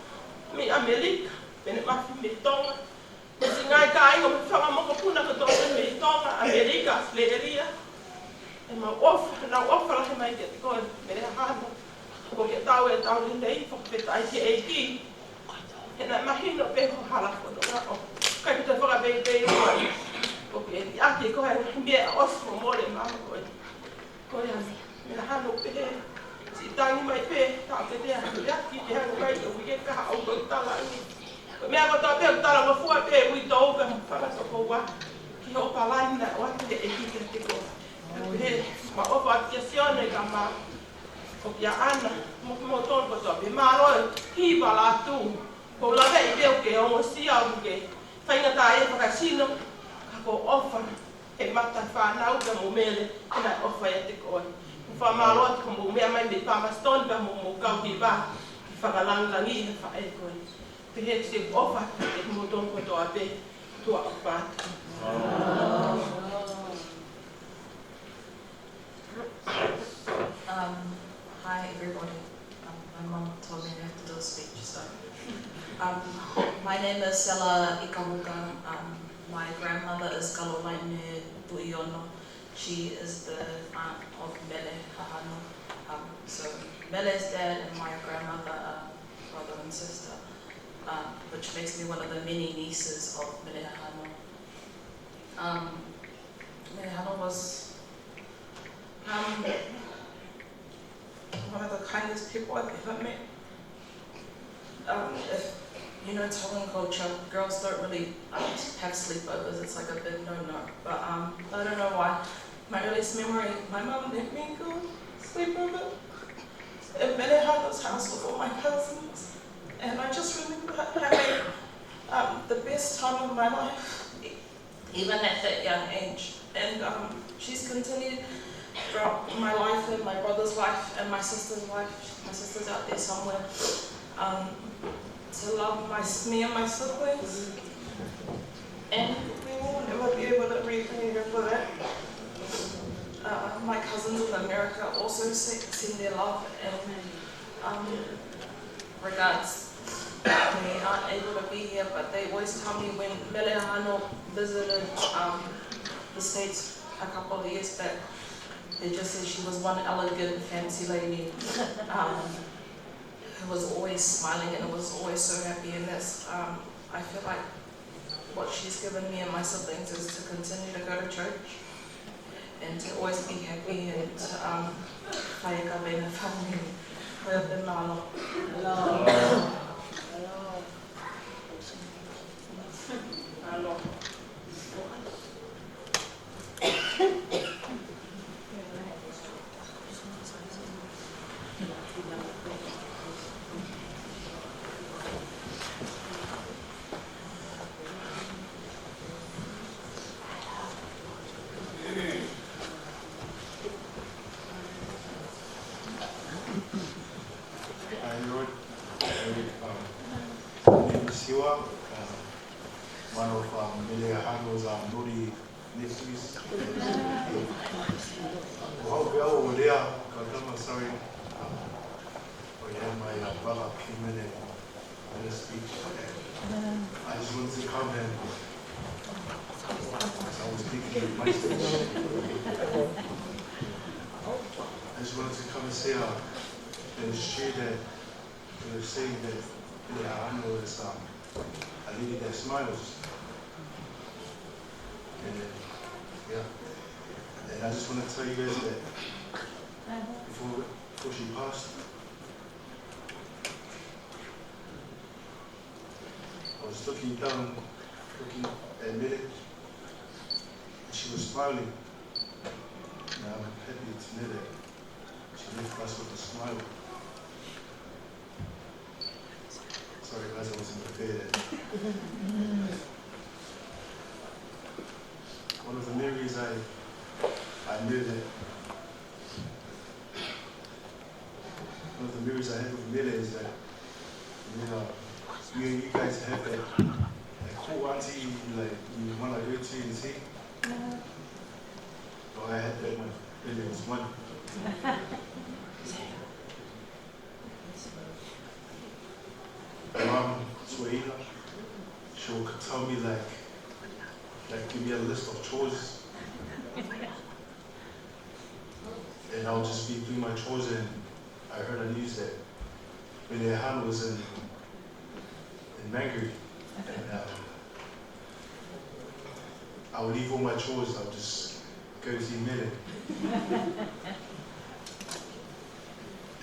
Mi Amerika. Pene mafi me tonga. Me si ngai ka ingo me whangamoko puna ka toa me tonga. Amerika, Fleria. E ma ofa, na ofa lahe mai ke te koe. Mele hahano. Ko ke tau e tau ni nei. FAKA'EIKI. E na mahino peho hala kono na o. Kai ki te whakabei koe. Ko ke ti ake koe. Mea osmo mole maa koe. Koe ane. Mele hano pehe. Si tangi mai pe. Tau te tea. Yaki te hango kai. O wike kaha au koe tala ni. Mea ko tau peho tala wafua pe. Ui tau pe. Whakasoko wa. Ki ho palai na. Wate e kike te koe. Pehe. Ma ofa atia sione ka ma. Ko kia ana. Mo tono ko toa. Pe maa roe. Hiwa la tu. Ko la vei peo ke ongo sia o ke whaingata e whakasino ka ko ofa e mata whanau ka mo mele e nai ofa e te koe. Ko whamaloa te ko mo mea mai me whamastoni ka mo kau ki wā ki whakalangangi e whae koe. Te he te ofa e mo tono ko toa pe tua o pātu. Hi everybody. My mom told me I have to do a speech, so. My name is Sela Ikahuka. My grandmother is Kalolaine Tuiono. She is the aunt of Mele, HAHANO. So Mele's dad and my grandmother are brother and sister, which makes me one of the many nieces of Mele HAHANO. Mele HAHANO was one of the kindest people I've ever met. If you know Tongan culture, girls don't really have sleepovers. It's like a big no-no. But I don't know why. My earliest memory, my mum let me go sleepover at Mele HAHANO's house with all my cousins, and I just remember having the best time of my life, even at that young age. And she's continued throughout my life and my brother's life and my sister's life. My sister's out there somewhere. To love me and my siblings, and we will never be able to repay her for that. My cousins in America also send their love and regards. They aren't able to be here, but they always tell me when Mele HAHANO visited the States a couple of years back, they just said she was one elegant, fancy lady. Who was always smiling and was always so happy, and that's I feel like what she's given me and my siblings is to continue to go to church and to always be happy and to whaeka bena whanui koe te malo. Hello. One of Mele HAHANO's Nori nephews. Over there, I'm sorry. My brother came in and a speech. I just wanted to come and I was thinking of my speech. I just wanted to come and say and share that, say that Mele HAHANO is a lady that smiles. And yeah. And I just want to tell you guys that before she passed, I was looking down, looking at Mele, and she was smiling. And I'm happy to know that she left us with a smile. Sorry guys, I wasn't prepared. One of the memories I knew that memories I have of Mele is that, you guys have that cool auntie, like, you want to go to and see. Oh, I had that one. Mele was one. My mom, Suaila, she would tell me like give me a list of chores. And I'll just be doing my chores, and I heard on the news that when HAHANO was in Mangere, and I would leave all my chores, I would just go to see Mele.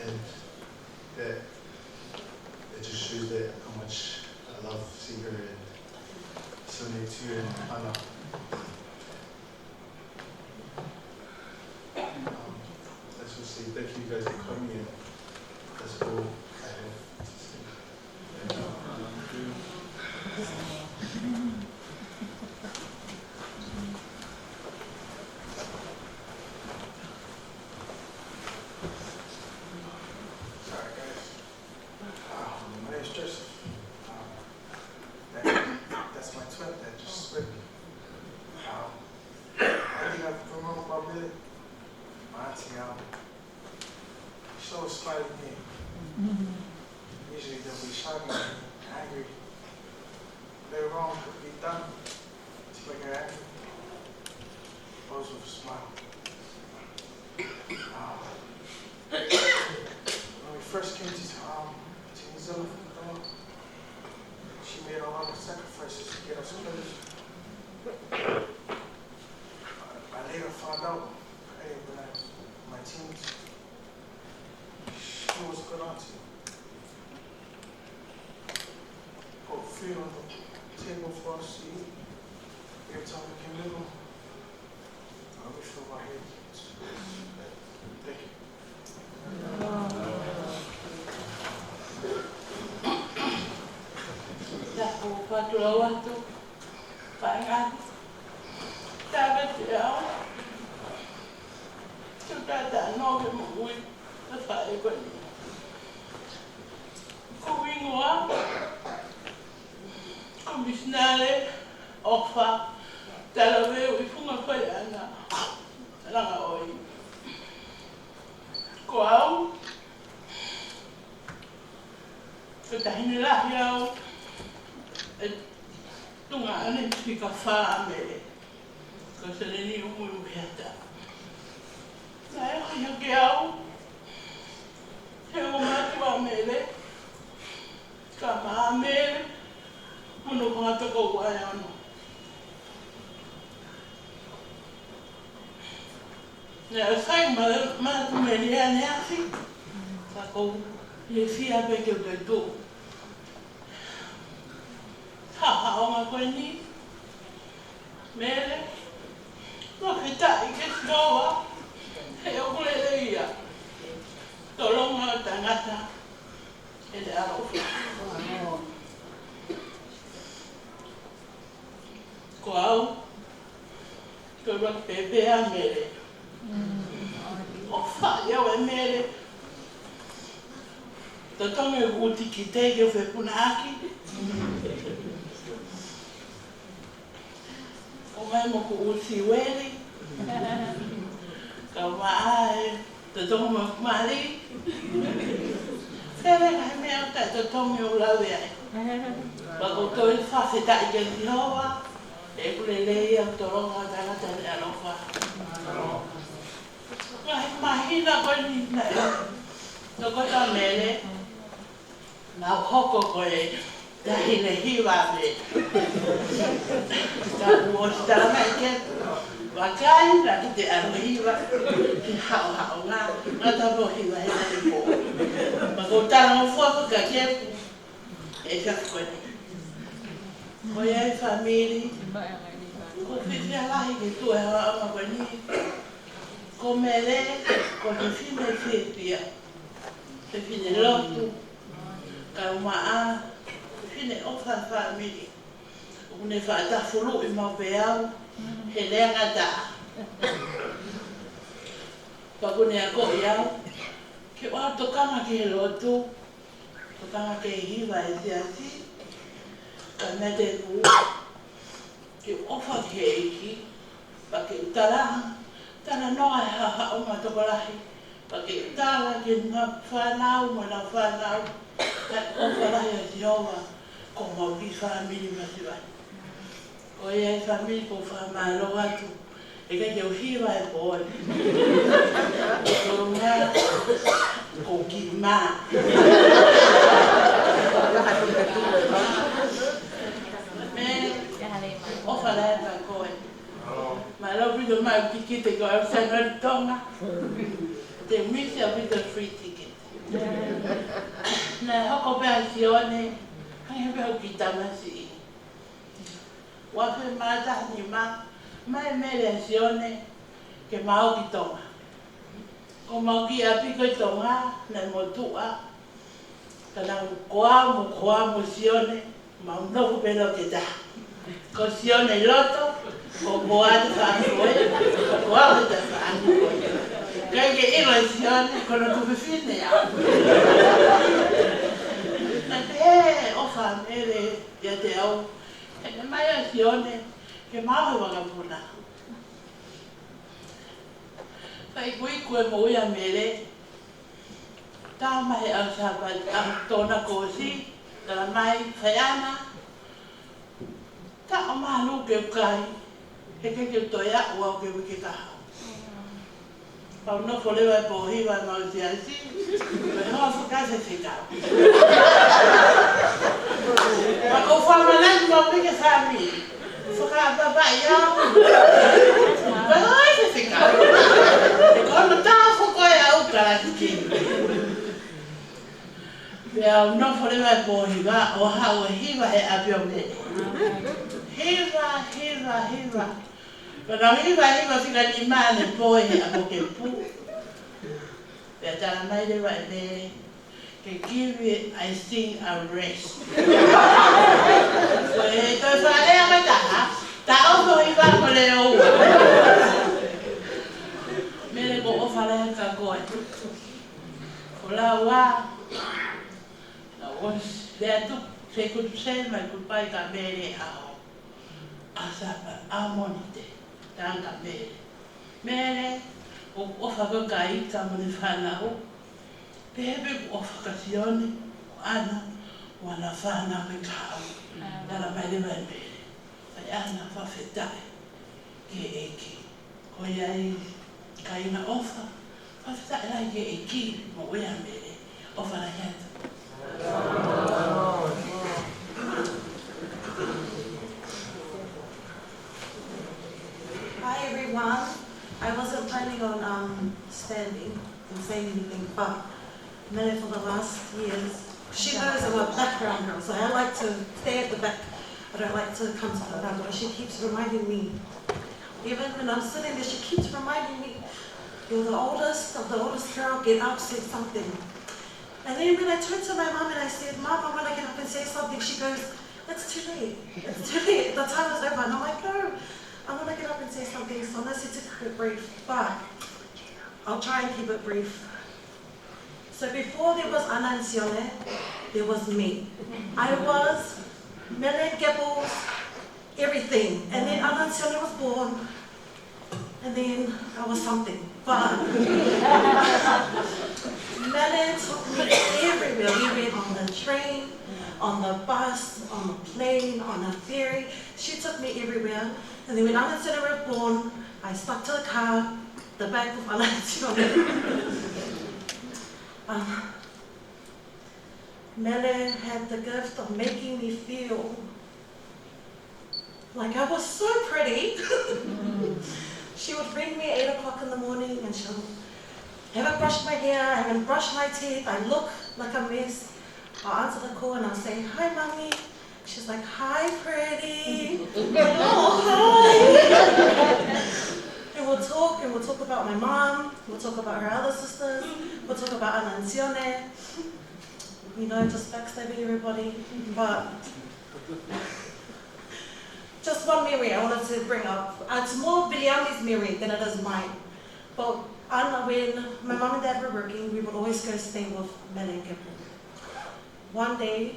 And that, it just shows that how much I love seeing her, and Sunday too, and Anna. Let's just say thank you guys for coming, and that's all I have to say. Sorry guys. My name's Joseph. That's my twin that just split me. I think I remember about Mele. My auntie, she's always smiling at me. Usually they'll be shouting at me, angry. They're wrong could be done to make her angry. Always with a smile. When we first came to New Zealand from Konga, she made a lot of sacrifices to get us close. I later found out, when I was in my teens, she was a good auntie. Put food on the table for us to eat. Every time we can live, I wish for my head. Thank you. Tako patulawa tu pangan tabat ya sudah tak nak membuat apa ikut kuingwa komisionale ofa talawe wifunga payana langa oi koau sudah inilah yau tunga ane pika faa Mele kasi nini MUIMUIHEATA na kaya kiao umatu wa Mele kama Mele munu mga tako waya ano na sai ma MELIE ane asi sako yefia peke beto HAHANO koe ni Mele FAKA'EIKI noa he okulele ia tolonga tangata e te arofu ko au ko ra pepe a Mele o whaia o e Mele ta tonge uti ki te o whepuna aki o mai mo ko uti weri ka wae te tonga mo mali tere kai mea te tonga o lau ai ba ko toi whawheta i gen hoa e kulelei au toronga tangata ni alofa ngai mahina koe ni nei no kota Mele na hoko koe ta hine hiwa me ta uostara mai ke wakai na ki te aro hiwa ki hao hao nga ta mo hiwa he te po ma ko tara mo fua ka ke e ka koe ni koe ai famili ko whiwhia lahi ke tu e hoa ma koe ni ko Mele ko te whine whiwhia te whine lotu ka umaa whine ofa famili une whaatawhuru i mau peau he leanga ta pakune a ko iau Ke wā tokanga ke he lotu, tokanga ke hiwa e te ati, ka mete ku, ke ofa ke eiki, pa ke utaraha, tana noa e haha o matokolahi, pa ke utara ke ngā whanau, mana whanau, ka ofa lahi a Jehovah, ko mauki whamiri masiwai. Ko ia e whamiri ko whamaro atu, e ka keu hiwa e pōne. Ko ngā, ko ki mā. Me, ofa lahi ka koe. Ma lau pido mai tikite ko au sanori tonga. Te misi a pido free ticket. Na hoko pēa sione, hangi pēa ki tamasi. Wape mata ni ma, mai mele sione, ke mau ki tonga. Ko mau ki api ko tonga, na motua. Kana koa mo sione, ma unofu pelo ke ta. Ko sione loto, ko boate whakoe, ko koa te whakoe. Kai ke ilo sione, kono tupe whine au. Na te ofa mele, ia te au, e ne mai a sione, ke maho wakapuna. Kai kui koe mo ia mele, tā mahe au sapat ang tōna kōsi, tala mai whaiana, tā o mahalu ke ukai, he ke ke toia ua o ke wike kaha. Pau no folewa e pōhiwa e mau siasi, me hoa whakase se kau. Ma ko whamanaki mau wike sami, whakapapa iau, me hoa se kau. E kono tā whakoe au karaki. Pea no forewa e pōhiwa, o hau e hiwa he apio me. Hiwa. Pero hiwa whika ni mane pōhi a po ke pu. Pea tala mai rewa e me, ke kiwi I sing a rest. So e toi whaalea mai taha, ta opo hiwa ko leo ua. Mele ko o whalea ka koe. O la ua, there took they could say my goodbye ka Mele ao. Asapa amonite, tanga Mele. Mele, o FAKA'EIKI mo ni whanau. Pepe o whakasione, o ana, o ana whanau e kao. Tala mai rewa e Mele. Ai ana whawhetai, ke eiki. Ko iai, ka ina ofa, whawhetai lai ke eiki, mo ea Mele, o whanaiata. Hi everyone. I wasn't planning on standing and saying anything, but Mele for the last years, she knows I'm a background girl, so I like to stay at the back. I don't like to come to the front, but she keeps reminding me. Even when I'm sitting there, she keeps reminding me, you're the oldest of the oldest girl, get up, say something. And then when I turned to my mom and I said, Mom, I want to get up and say something, she goes, it's too late. It's too late. The time is over. And I'm like, no, I want to get up and say something. So unless it's a bit brief, but I'll try and keep it brief. So before there was Anansione, there was me. I was Mele, Gebels, everything. And then Anansione was born. And then I was something. But Mele took me everywhere. We went on the train, on the bus, on the plane, on a ferry. She took me everywhere. And then when Anansione was born, I stuck to the car, the back of Anansione. Mele had the gift of making me feel like I was so pretty. She would bring me at 8 o'clock in the morning and she'll haven't brushed my hair, I haven't brushed my teeth, I look like a mess. I'll answer the call and I'll say, hi mommy. She's like, hi pretty. I'm like, oh hi. And we'll talk about my mom, we'll talk about her other sisters, we'll talk about Anansione. You know, just backstabbing everybody. But just one memory I wanted to bring up. It's more Biliami's memory than it is mine. But when my mom and dad were working, we would always go stay with Mele and Kepu. One day,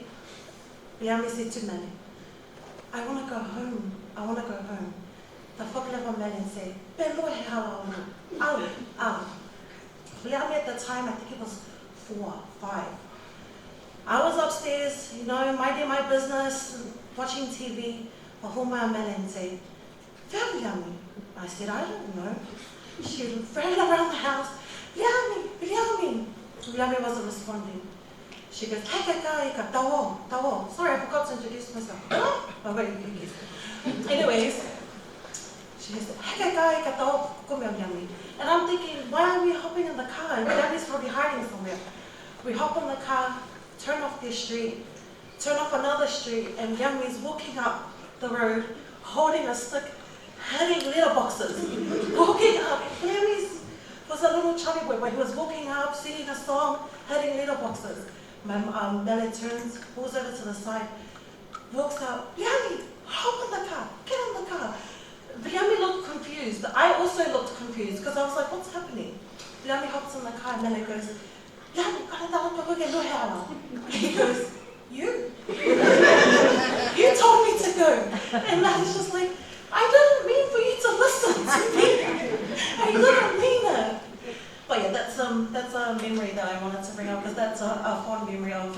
Liami said to Mele, I want to go home. I want to go home. The whakalewa Mele said, Pelo he hala au. Liami at the time, I think it was 4, 5. I was upstairs, minding my business, watching TV. Pahuma Mele said, where Liami? I said, I don't know. She ran around the house, Liami. Liami wasn't responding. She goes, HAKA'EIKI, tawo. Sorry, I forgot to introduce myself. Oh, wait, you can guess. Anyways, she goes, HAKA'EIKI, tawo, Liami. And I'm thinking, why are we hopping in the car? Liami's probably hiding somewhere. We hop in the car, turn off this street, turn off another street, and Liami's walking up the road, holding a stick, hitting letterboxes, walking up. Liami was a little chubby boy, but he was walking up, singing a song, hitting letterboxes. My Mele turns, pulls over to the side, walks out, Liami, hop in the car, get in the car. Liami looked confused. I also looked confused because I was like, what's happening? Liami hops in the car and Mele goes, Liami, he goes, you? You told me to go. And I was just like, I didn't mean for you to listen to me. I didn't mean it. But yeah, that's a memory that I wanted to bring up because that's a fond memory of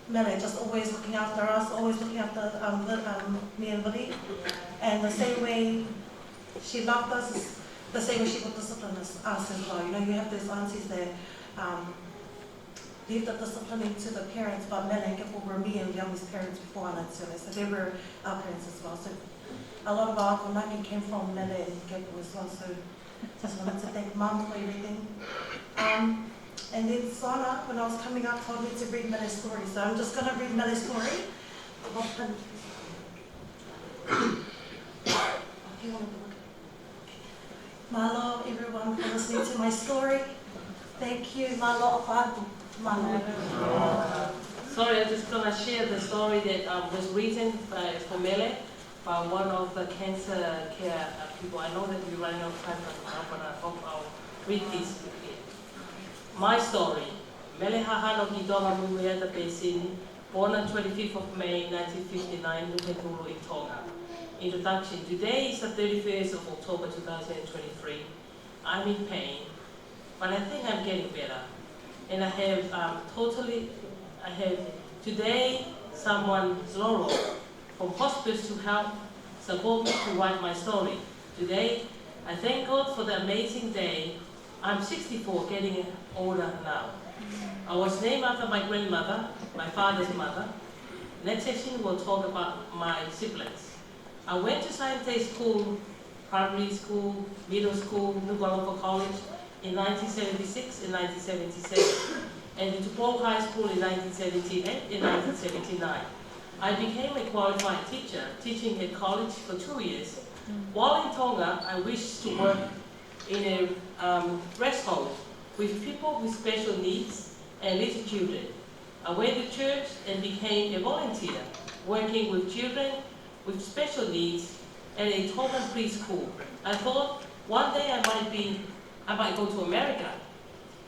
Mele just always looking after us, always looking after me and Willie. And the same way she loved us is the same way she would discipline us as well. You have those aunties that leave the disciplining to the parents, but Mele and Kepu were me and Liami's parents before MANATU, so they were our parents as well. So a lot of our konagi came from Mele and Kepu as well, so just wanted to thank Mum for everything. And then Sana, when I was coming up, told me to read Mele's story, so I'm just going to read Mele's story. Malo everyone for listening to my story. Thank you, Malo Apatu. Sorry, I'm just going to share the story that was written for Mele by one of the cancer care people. I know that we're running out of time, but I hope I'll read this. My story. Mele HAHANO ki tonga MUIMUIHEATA Pesini, born on 25th of May 1959, Nuketulu in Tonga. Introduction. Today is the 31st of October 2023. I'm in pain, but I think I'm getting better. And I have today someone, Zoro, from hospice to help support me to write my story. Today, I thank God for the amazing day. I'm 64, getting older now. I was named after my grandmother, my father's mother. Next session, we'll talk about my siblings. I went to Science School, primary school, middle school, New Colombo College in 1976 and 1977, and to Tupou High School in 1978 and 1979. I became a qualified teacher, teaching at college for 2 years. While in Tonga, I wished to work in a rest home with people with special needs and little children. I went to church and became a volunteer, working with children with special needs at a Tongan preschool. I thought one day I might go to America.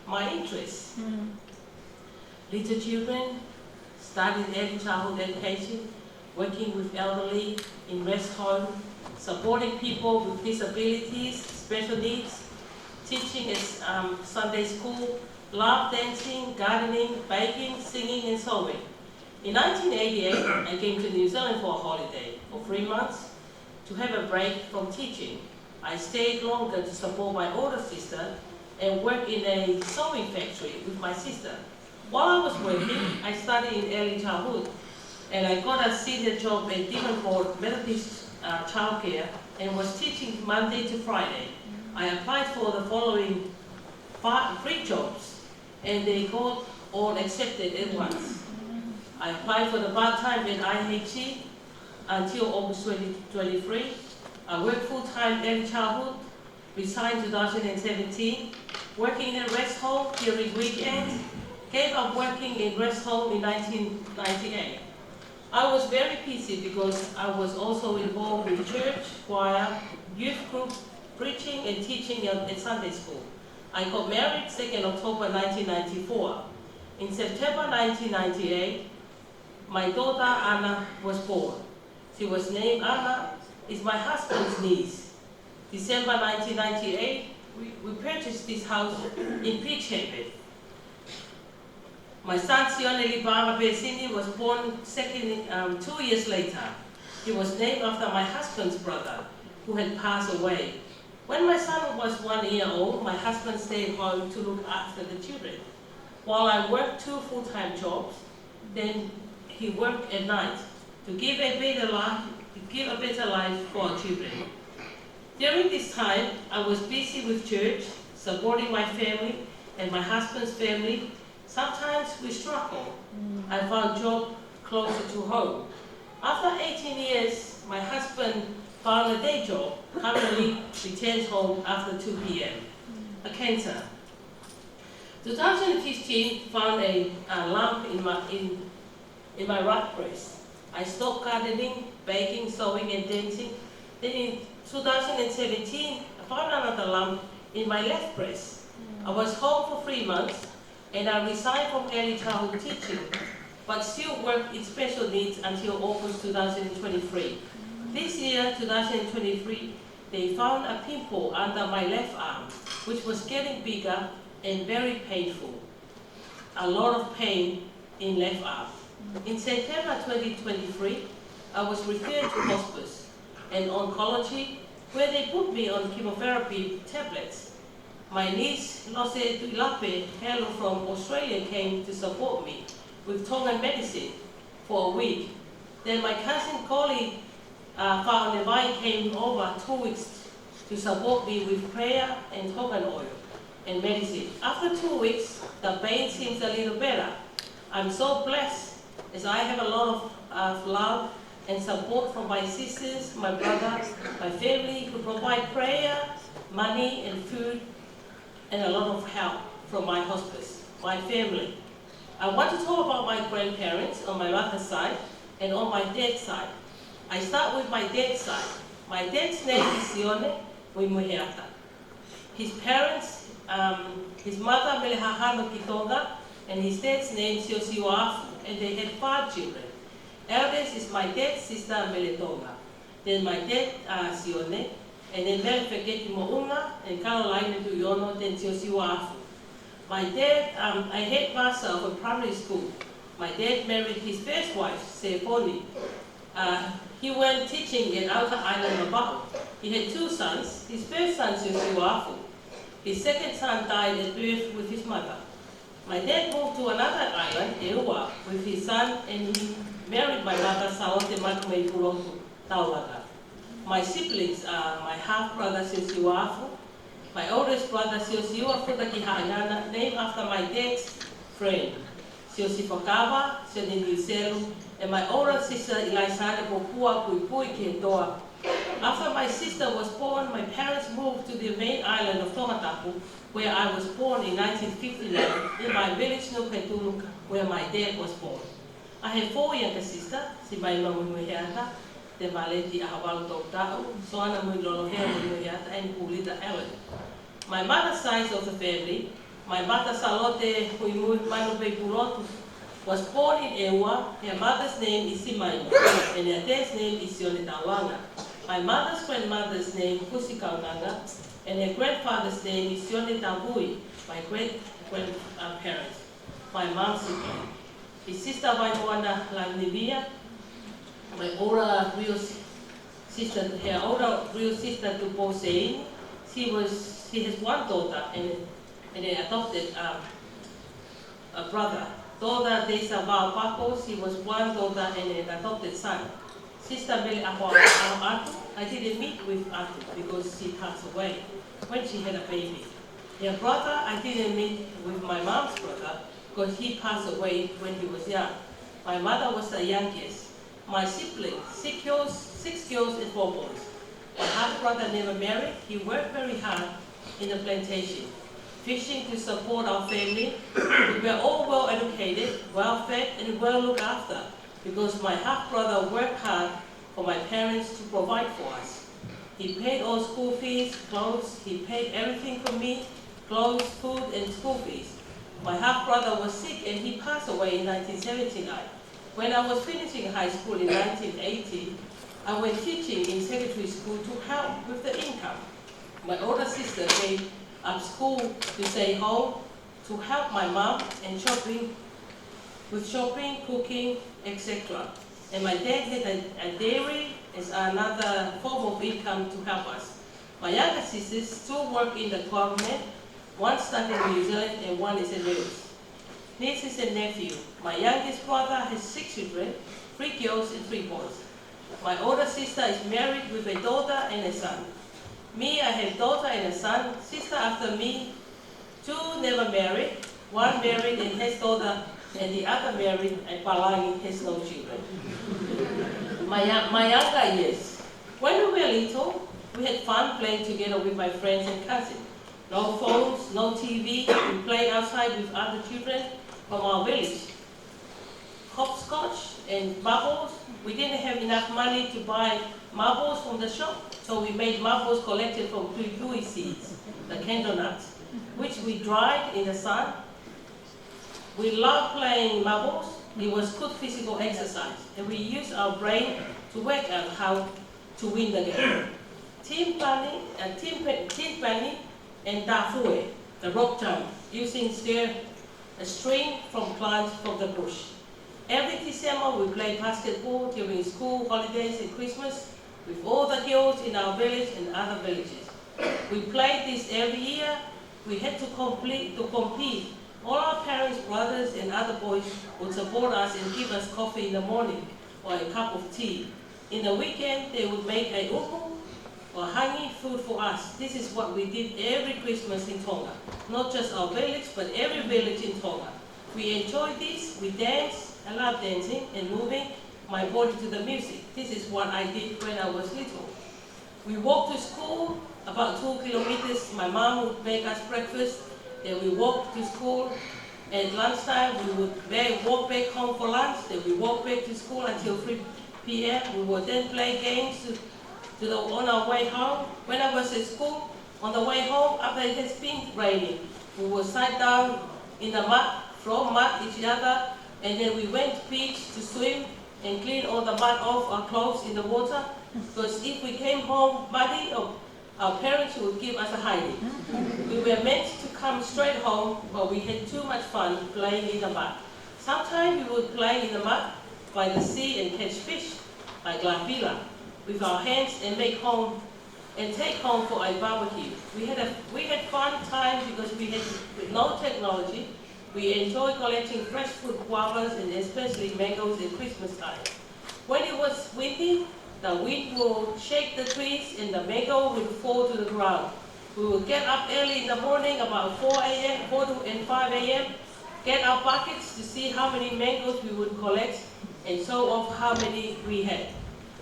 My interests, little children, studying early childhood education, working with elderly in rest home, supporting people with disabilities, special needs, teaching at Sunday school, love dancing, gardening, baking, singing, and sewing. In 1988, I came to New Zealand for a holiday for 3 months to have a break from teaching. I stayed longer to support my older sister and work in a sewing factory with my sister. While I was working, I studied in early childhood, and I got a senior job at Devonport Methodist Childcare and was teaching Monday to Friday. I applied for the following 3 jobs, and they got all accepted at once. I applied for the part-time at IHE until August 2023. I worked full-time early childhood, resigned 2017, working in a rest home during weekends, gave up working in rest home in 1998. I was very busy because I was also involved with church, choir, youth group, preaching and teaching in Sunday school. I got married 2nd October 1994. In September 1998, my daughter Anna was born. She was named Anna, is my husband's niece. December 1998, we purchased this house in Peachhaven. My son Sioneli Baba Pesini was born 2 years later. He was named after my husband's brother, who had passed away. When my son was 1 year old, my husband stayed home to look after the children. While I worked 2 full-time jobs, then he worked at night to give a better life for our children. During this time, I was busy with church, supporting my family and my husband's family. Sometimes we struggled. I found a job closer to home. After 18 years, my husband found a day job, currently returns home after 2 p.m. A cancer. 2015 found a lump in my right breast. I stopped gardening, baking, sewing, and dancing. Then in 2017, I found another lump in my left breast. I was home for 3 months, and I resigned from early childhood teaching, but still worked in special needs until August 2023. This year, 2023, they found a pimple under my left arm, which was getting bigger and very painful. A lot of pain in left arm. In September 2023, I was referred to hospice and oncology, where they put me on chemotherapy tablets. My niece, Lose Tuilape, Hello from Australia, came to support me with Tongan medicine for a week. Then my cousin colleague, Fa'anebai, came over 2 weeks to support me with prayer and Tongan oil and medicine. After 2 weeks, the pain seems a little better. I'm so blessed as I have a lot of love and support from my sisters, my brother, my family, who provide prayer, money and food, and a lot of help from my hospice, my family. I want to talk about my grandparents on my mother's side and on my dad's side. I start with my dad's side. My dad's name is Muimuiheata. His parents, his mother Mele Konga, and his dad's name is and they had 5 children. Eldest is my dad's sister Mele Tonga. Then my dad Sione, and then Mele Mounga and Carolina Tuyono, then Siosiwafu. My dad, I headmaster of a primary school. My dad married his first wife, Seponi. He went teaching in outer island of Bahu. He had 2 sons. His first son, Siosiwafu. His second son died at birth with his mother. My dad moved to another island, Eua, with his son, and he married my mother, Saote Makumei Purontu, Taulaga. My siblings are my half-brother, Siosiwafu, my oldest brother, Siosiwafu Takihangana, named after my dad's friend, Siosifakawa, Sioniniuselu, and my older sister, Ilaisane Popua Puipui Ketoa. After my sister was born, my parents moved to the main island of Tomatapu, where I was born in 1959, in my village Nuketuluka, where my dad was born. I have 4 younger sisters, si MUIMUIHEATA, the Valeti Ahawalu Tau, Soana MUIMUIHEATA, and Pulita Ellen. My mother's side of the family, my mother Salote Muimuiheata Purotu, was born in Ewa. Her mother's name is Simaima, and her dad's name is Sionetawanga. My mother's grandmother's name is Pusikaunanga, and her grandfather's name is Sionetambui, my great-grandparents, my mom's sibling. His sister Waiwana Lanivia, my older real sister, her older real sister Tuposein. She has 1 daughter and they adopted a brother. Daughter Desa Paco, she was 1 daughter and an adopted son. Sister Mele Atu, I didn't meet with Atu because she passed away when she had a baby. Her brother, I didn't meet with my mom's brother because he passed away when he was young. My mother was the youngest. My siblings, 6 girls and 4 boys. My half-brother never married. He worked very hard in the plantation, fishing to support our family. We were all well educated, well fed, and well looked after because my half-brother worked hard for my parents to provide for us. He paid all school fees, clothes, he paid everything for me, clothes, food, and school fees. My half-brother was sick and he passed away in 1979. When I was finishing high school in 1980, I went teaching in secondary school to help with the income. My older sister gave up school to stay home to help my mom and with shopping, cooking, etc. And my dad had a dairy as another form of income to help us. My younger sisters still work in the government. One studied in New Zealand and one is in Wales. Nieces and nephew. My youngest brother has 6 children, 3 girls and 3 boys. My older sister is married with a daughter and a son. Me, I have a daughter and a son. Sister after me, 2 never married. 1 married and has daughter, and the other married and Palangi has no children. My younger years. When we were little, we had fun playing together with my friends and cousins. No phones, no TV. We played outside with other children from our village. Hopscotch and marbles. We didn't have enough money to buy marbles from the shop, so we made marbles collected from pui seeds, the candle nuts, which we dried in the sun. We loved playing marbles. It was good physical exercise, and we used our brain to work out how to win the game. Team planning and dafue, the rope jump, using a string from plants from the bush. Every December we play basketball during school holidays and Christmas with all the girls in our village and other villages. We played this every year. We had to compete. All our parents, brothers and other boys would support us and give us coffee in the morning or a cup of tea. In the weekend they would make a upu or hangi food for us. This is what we did every Christmas in Tonga. Not just our village, but every village in Tonga. We enjoyed this, we danced. I love dancing and moving my body to the music. This is what I did when I was little. We walked to school about 2 kilometers. My mom would make us breakfast. Then we walked to school. At lunchtime, we would walk back home for lunch. Then we walked back to school until 3 p.m. We would then play games on our way home. When I was at school, on the way home, after it has been raining, we would sit down in the mud, throw mud at each other, and then we went to the beach to swim and clean all the mud off our clothes in the water. Because if we came home muddy, our parents would give us a hiding. We were meant to come straight home, but we had too much fun playing in the mud. Sometimes we would play in the mud by the sea and catch fish, like lapila, with our hands and take home for a barbecue. We had fun time because with no technology. We enjoy collecting fresh fruit, guavas, and especially mangoes at Christmas time. When it was windy, the wind will shake the trees and the mango will fall to the ground. We will get up early in the morning, about 4 and 5 a.m., get our buckets to see how many mangoes we would collect and show off how many we had.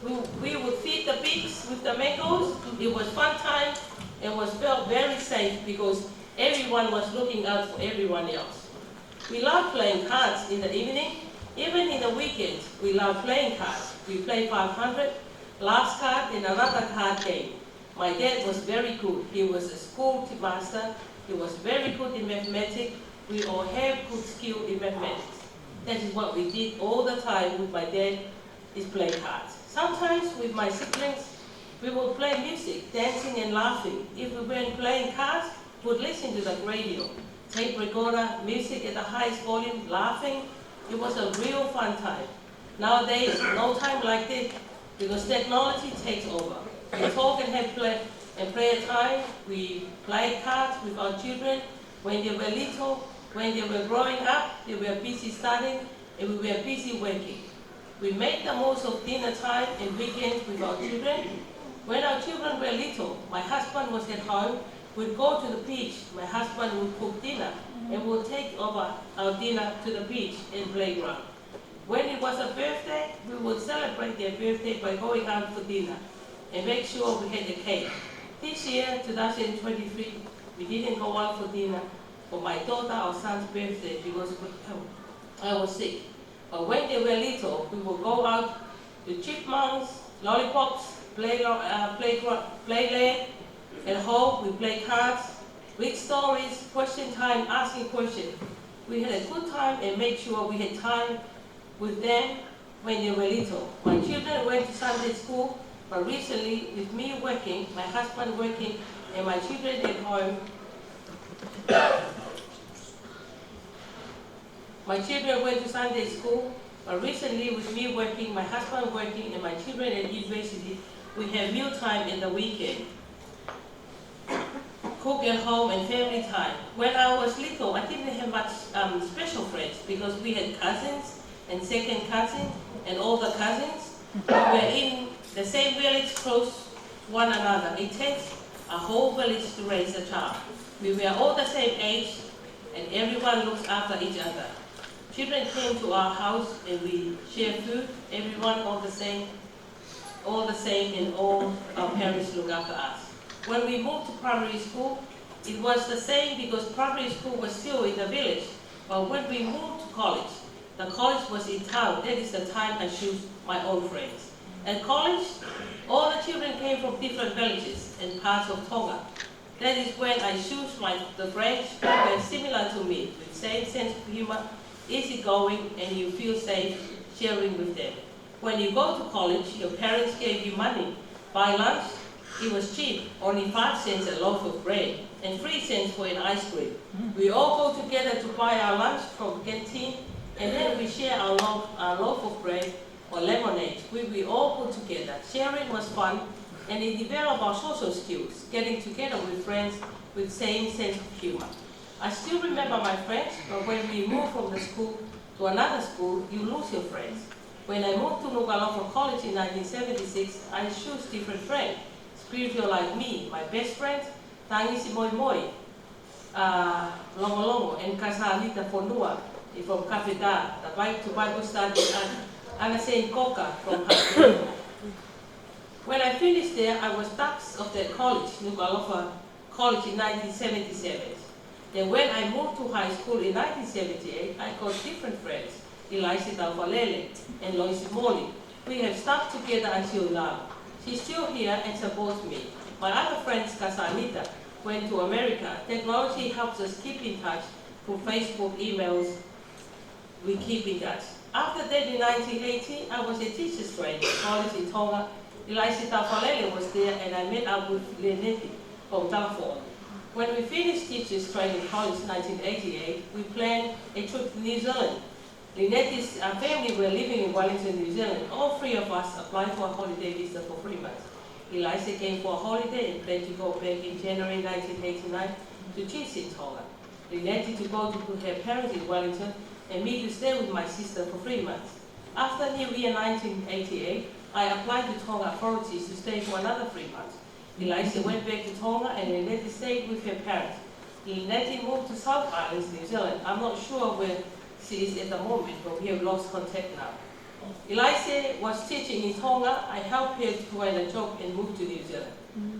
We would feed the pigs with the mangoes. It was fun time and felt very safe because everyone was looking out for everyone else. We love playing cards in the evening. Even in the weekends, we love playing cards. We play 500, last card, and another card game. My dad was very good. He was a school master. He was very good in mathematics. We all have good skill in mathematics. That is what we did all the time with my dad, is play cards. Sometimes with my siblings, we would play music, dancing and laughing. If we weren't playing cards, we would listen to the radio. Tape recorder, music at the highest volume, laughing. It was a real fun time. Nowadays, no time like this because technology takes over. We talk and have prayer time. We play cards with our children. When they were little, when they were growing up, they were busy studying and we were busy working. We made the most of dinner time and weekends with our children. When our children were little, my husband was at home. We'd go to the beach. My husband would cook dinner and we'll take over our dinner to the beach and playground. When it was a birthday, we would celebrate their birthday by going out for dinner and make sure we had a cake. This year, 2023, we didn't go out for dinner for my daughter or son's birthday because I was sick. But when they were little, we would go out to chipmunks, lollipops, play land. At home, we play cards, read stories, question time, asking questions. We had a good time and made sure we had time with them when they were little. My children went to Sunday school, but recently, with me working, my husband working, and my children at home, my children went to Sunday school, but recently, with me working, my husband working, and my children at university, we have meal time in the weekend. Cook at home and family time. When I was little, I didn't have much special friends because we had cousins and second cousins and older cousins. We were in the same village close to one another. It takes a whole village to raise a child. We were all the same age and everyone looks after each other. Children came to our house and we shared food. Everyone all the same and all our parents look after us. When we moved to primary school, it was the same because primary school was still in the village. But when we moved to college, the college was in town. That is the time I chose my own friends. At college, all the children came from different villages and parts of Tonga. That is when I chose the friends who were similar to me, with same sense of humor, easygoing, and you feel safe sharing with them. When you go to college, your parents gave you money. Buy lunch, it was cheap, only 5 cents a loaf of bread, and 3 cents for an ice cream. We all go together to buy our lunch from the canteen, and then we share our loaf of bread or lemonade. We all go together. Sharing was fun, and it developed our social skills, getting together with friends with same sense of humor. I still remember my friends, but when we moved from the school to another school, you lose your friends. When I moved to Nuku'alofa College in 1976, I chose different friends. Spiritual like me, my best friend, Tangisi Moimoi, Longo Longo, and Kasalita Fonua from Kafeta, the Bible study, and Saint Konga from Hawaii. When I finished there, I was tax of that college, Nuku'alofa College in 1977. Then when I moved to high school in 1978, I got different friends, Elisita Falele and Lois Mole. We have stuck together until now. She's still here and supports me. My other friends, Kasanita, went to America. Technology helps us keep in touch through Facebook, emails. We keep in touch. After that, in 1980, I was a teacher's trainee at college in Tonga. Elisita Falele was there, and I met up with Lenetti from Telford. When we finished teachers training college in 1988, we planned a trip to New Zealand. Linetti's family were living in Wellington, New Zealand. All 3 of us applied for a holiday visa for 3 months. Elisa came for a holiday and planned to go back in January 1989 to teach in Tonga. Linetti to go to her parents in Wellington and me to stay with my sister for 3 months. After New Year 1988, I applied to Tonga authorities to stay for another 3 months. Elisa went back to Tonga and Linetti stayed with her parents. Linetti moved to South Islands, New Zealand. I'm not sure where she is at the moment, but we have lost contact now. Elisa was teaching in Tonga. I helped her to find a job and move to New Zealand.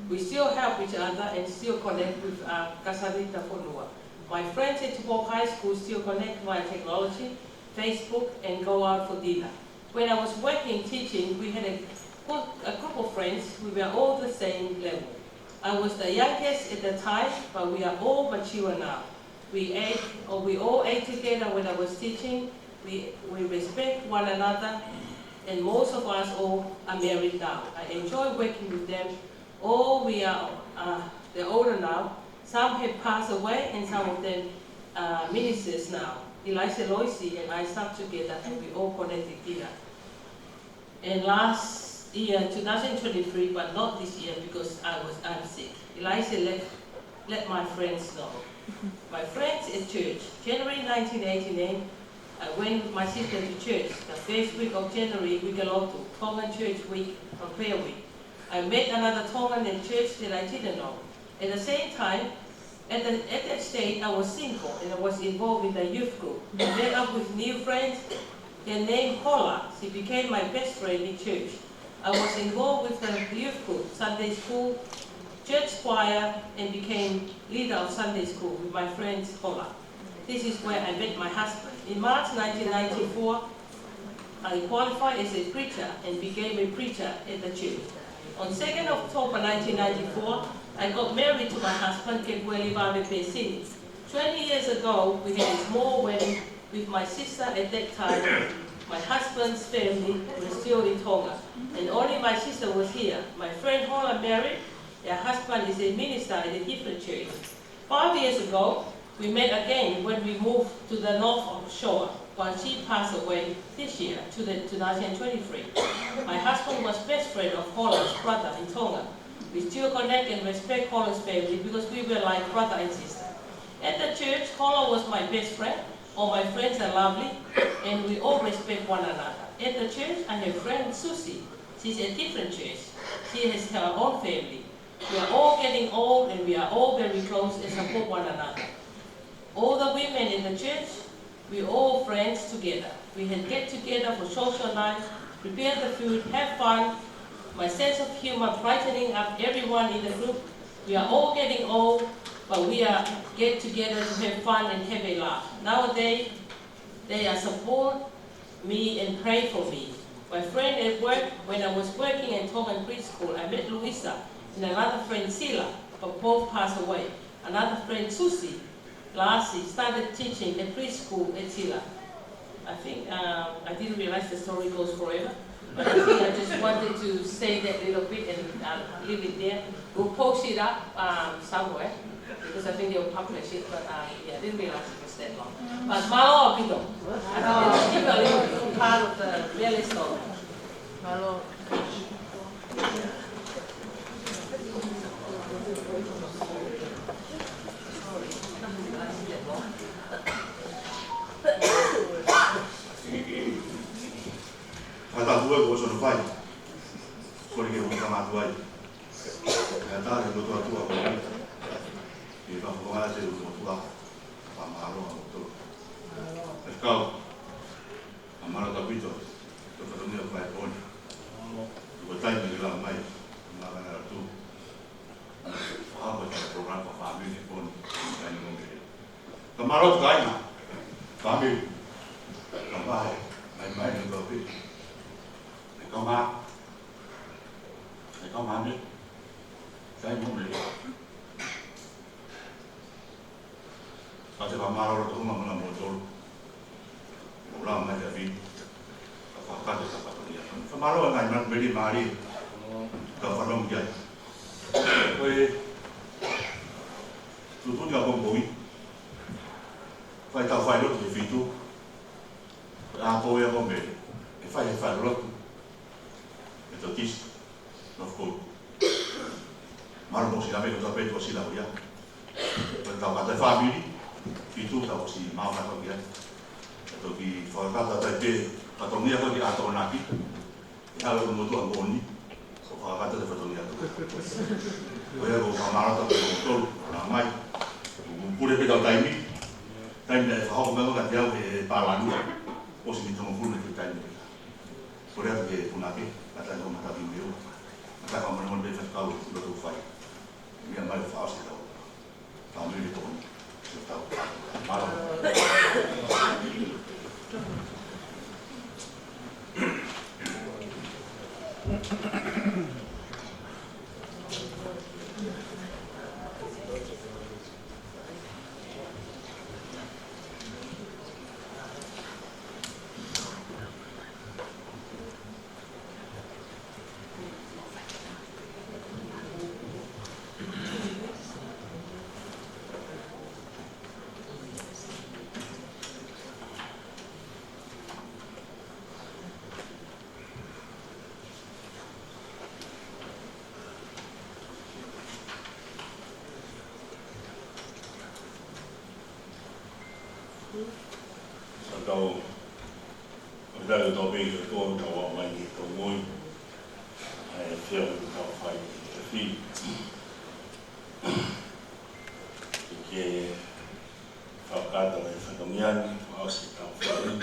We still help each other and still connect with Kasarita Fonua. My friends at Tupou High School still connect via technology, Facebook, and go out for dinner. When I was working teaching, we had a group of friends. We were all the same level. I was the youngest at the time, but we are all mature now. We all ate together when I was teaching. We respect one another, and most of us all are married now. I enjoy working with them. All they're older now. Some have passed away, and some of them are ministers now. Elisa Loisi and I stuck together, and we all connected dinner. And last year, 2023, but not this year because I'm sick, Elisa let my friends know. My friends at church, January 1989, I went with my sister to church. The first week of January, we belonged to Tongan Church Week or Prayer Week. I met another Tongan in church that I didn't know. At the same time, at that stage, I was single and I was involved in the youth group. I met up with new friends. Their name Paula. She became my best friend in church. I was involved with the youth group, Sunday school, church choir, and became leader of Sunday school with my friend Paula. This is where I met my husband. In March 1994, I qualified as a preacher and became a preacher at the church. On 2nd October 1994, I got married to my husband, Pesini. 20 years ago, we had a small wedding with my sister at that time. My husband's family was still in Konga, and only my sister was here. My friend Hola married. Their husband is a minister at a different church. 5 years ago, we met again when we moved to the Northshore, while she passed away this year, to the 2023. My husband was best friend of Hola's brother in Tonga. We still connect and respect Hola's family because we were like brother and sister. At the church, Hola was my best friend. All my friends are lovely, and we all respect one another. At the church, I have friend Susie. She's at different church. She has her own family. We are all getting old, and we are all very close and support one another. All the women in the church, we all friends together. We had get together for social night, prepare the food, have fun. My sense of humor brightening up everyone in the group. We are all getting old, but we are get together to have fun and have a laugh. Nowadays, they are support me and pray for me. My friend at work, when I was working in Tongan preschool, I met Luisa and another friend Sila, but both passed away. Another friend Susie, lastly, started teaching at preschool at Sila. I think I didn't realize the story goes forever, but I think I just wanted to say that little bit and leave it there. We'll post it up somewhere, because I think they'll publish it, but yeah, I didn't realize it was that long. But malo pito. I think it's a little part of the Mele story. Malo. Kata tua ko so fai. Ko ni ko kama tua. Kata ni tua tua ko. Ni pa ko ala se tua tua. Pa maro to. Kau. Amaro ta pito. To ko ni ko ai pon. Ko tai ni la mai. Ma na tu. Ha ko ta program pa family pon. Ai ni mo. Kamaro kai na. Family. Kamai. Mai ni ko pi. Có má, có má biết, cái muốn gì, có thể làm má rồi cũng mà làm một chỗ, một làm này là vì có các cái sản phẩm này, cái má rồi ngày mình mới đi má đi, có phần đông vậy, tôi tụi nhau không bối, phải tao phải lúc thì vì tu, tôi không biết, phải lúc Northcote. Maru mo sila me ko tape ko sila ya. Tao kata family itu tao si mau na ko ya. To ki for kata tape patongia ko di ato na ki. Ya lo mo to amboni. So kata de patongia to. Ko ya ko kamara to to na mai. Pure pe tao taimi. Taimi de fa ho ko ka dia ke palanu. O si mi tomo full ke taimi. Por eso que punake kata ko mata bimbeu. Kata ko mo be fa kau do to fai. Ia mai fa ase tau. Tau me to. Tau. Maro. Tau udah tau bing tau tau mai tau moi ai feel tau fai fi que fakata mai fanomian aus tau fai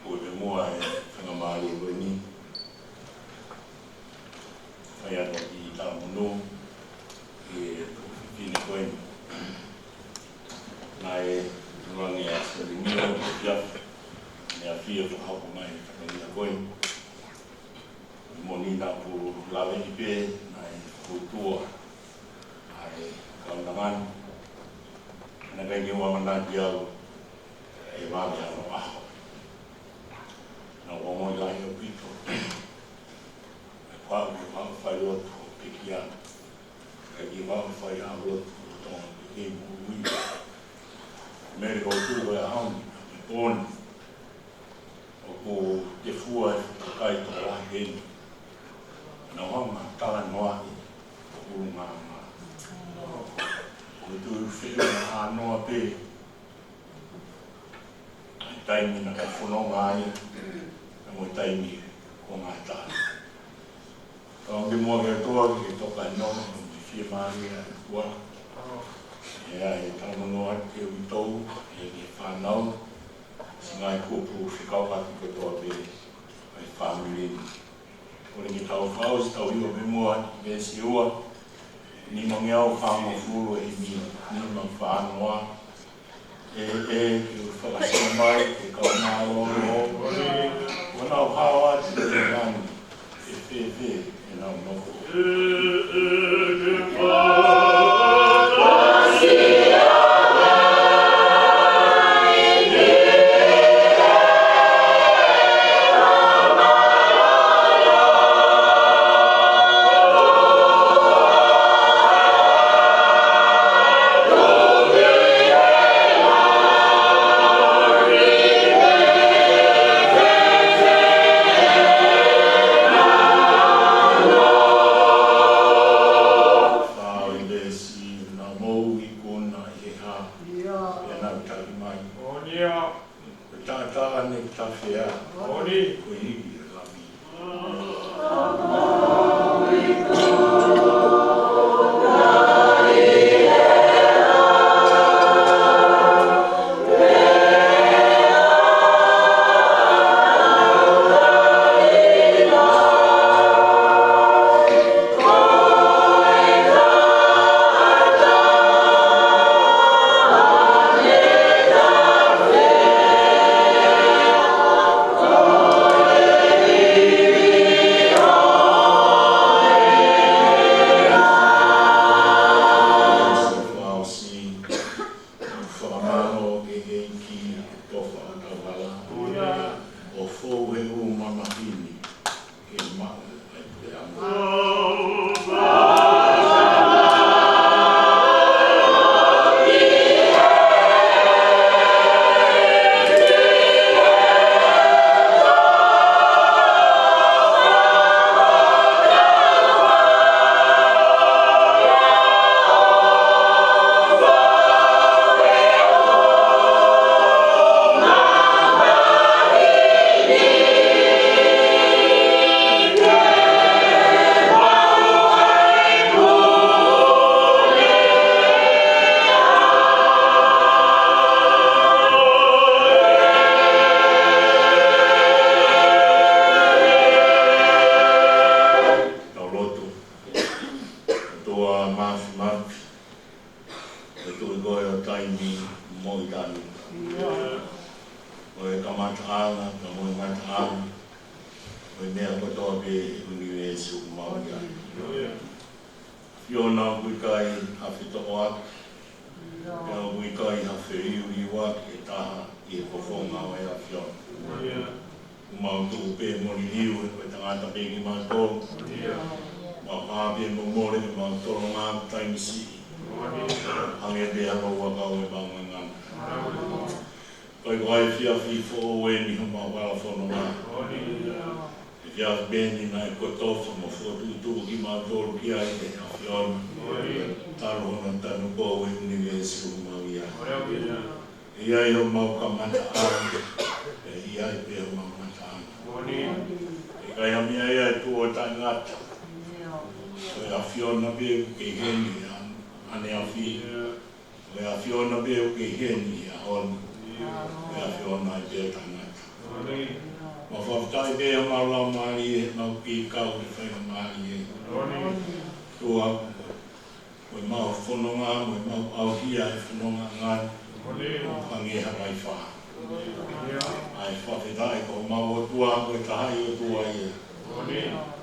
o de mo ai fanamaru ni ai a di tau no e fine coin nai running as the meal ya ya feel for how my family are going monina pu lawe i pe nai kutua ai kaunangan na kai ki wa mana dia e va ya no aho na wa mo la yo pito pa wa Failotu pikia kai wa Failotu to ki mu Mele ko tu wa hang on o te fua kai to la hen na hanga tala noa o nga o tu whiu na anoa pe ai taimi na kai whanonga ai na mo taimi ko ngā tāna ka ongi mua kia toa ki toka noma o te whia maari a kua e tama noa ke ui tau e ki whanau si ngai kupu whikau haki ko toa pe ai whamurini o ringi tau whao si tau iwa me mua me si ua ni mangiau whango furu e mi ni mang whanoa ki u whakasina mai ke kau ngā oro wana o hawa te te rani e nau noko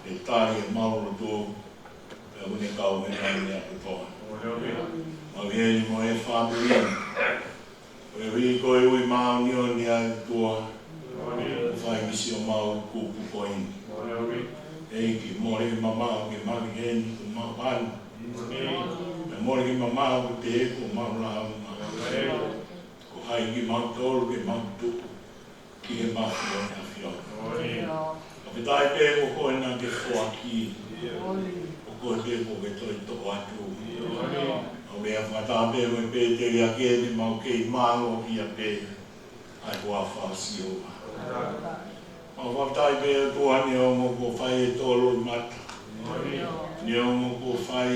E tāi e mauro tō, pe une kau me nai a kutoa. Mau hei mo e whāpuri. O e hui koe ui mau ni o ni a tua. O whai misi o mau kupu koini. Eiki, mōre ki mamau ke mawi heni ku mau pānu. Me mōre ki mamau ku te eko mau rāu mau. Ko hai ki mau tōru ke mau tuku. Ki he mafi o ni a whio. O pe tai pē ko koe nā ke whoaki. O koe pē ko ke toi toko atu. O mea whatā pē koe pē te rea kēni mau kei mālo ki a pē. Ai kua whaasi o wa. Mau whaptai pē tua ni o mo ko whai e tōlo i mata. Ni o mo ko whai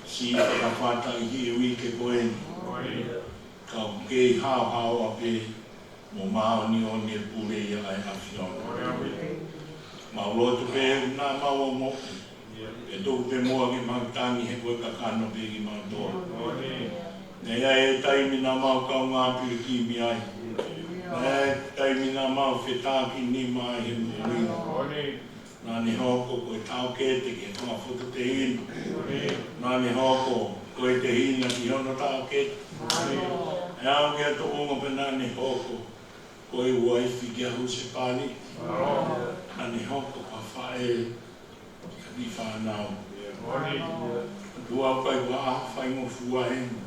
si whakawhatai hi ui ke koeni. Kau kei hao hao a pē. Mo mao ni o ni pure ia ai a whiona. Mau lotu pē nā mau o moku. E tōku pē mua ki mau tangi he koe kakano pē ki mau tōra. Nei ai e taimi nā mau kau ngā piri ki mi ai. Nei ai taimi nā mau whetaki ni mai he muri. Nā ni hoko koe tau kete ke whanga whoto te inu. Nā ni hoko koe te hina ki hono tau kete. E au kia to ongo pe nā ni hoko. Koe waifi kia hu se pāni. Nā ni hoko ka whae ka ni whanau. Tua kai wa a whai mo fua henu.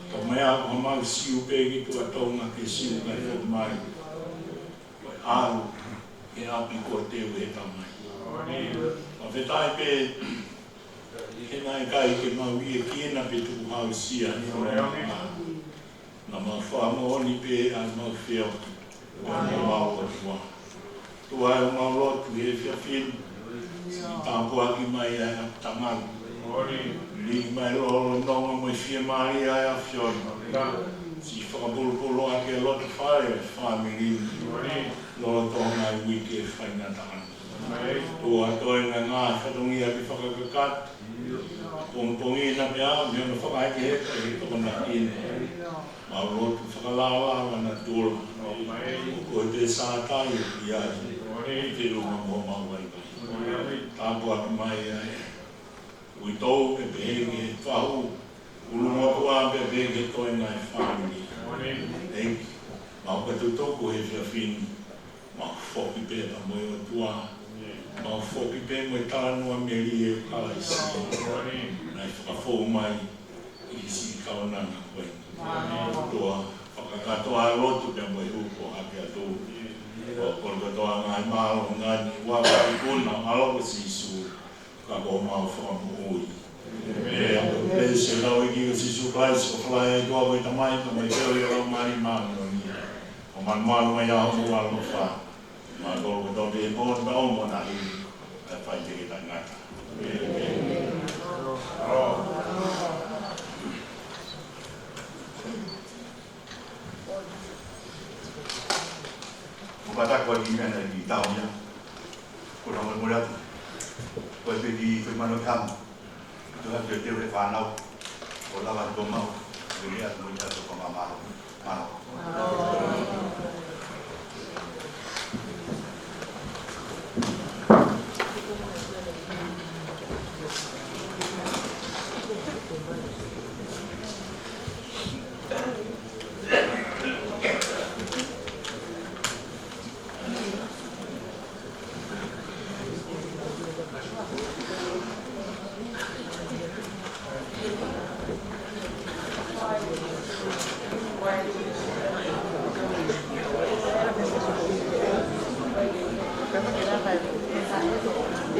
Ka mea ko mau siu pēki tua tonga ke siu kai whok mai. Koe aru e api ko te ue tamai. Ma whetai pē ke nai kai ke mau i e kiena pe tuku hau sia ni o na mau whaamoni pē a mau whio o ni mau o tua. Tua e o mau lotu e whia whinu. Si tāpua ki mai ai a tamaru. Li mai loro nonga mo i whia mai ai a whiona. Si whakapulupulu a ke lotu whae e whaamirini. Loro tonga i wiki e whaina tāna. Tua toi ngā ngā whatongi a ki whakakakat. Pongpongi na mea, mea na whakaeke heka e toko na ine. Mau lotu whakalawa wana tūra. O koe te sātai o ki ai. Te runga mo mau wai wai. Tāpua ki mai ai. Ui tau ke pēke e whahu. Ulunga kua pe pēke toi nai whāmini. Eiki. Mau ka tutoku he whia whinu. Mau whoki pē pa moe o tua. Mau whoki pē moe tānua MELIE kalaisi. Nai whakafou mai. I si kaunanga koe. Tua whakakatoa rotu pia moe uko hake atu. O korkatoa ngai mālo ngani waka i kuna aloko sisu ka ko mau whakamu ui. E se lau iki o sisu Christ o whalai e tua koe tamai pa mai teo i rau mari mālo ni. O man mālo mai au mua alo wha. Ma korkatoa pe e pōn pa omo na hi. Ka whai te ki tangata. Kata ko ni mena ni tau ya. Ko na mo atu. Ko te di ko mano kam. To ha te te fa nau. Ko la va to mau. Ni ya mo ya to ko mama. Mano.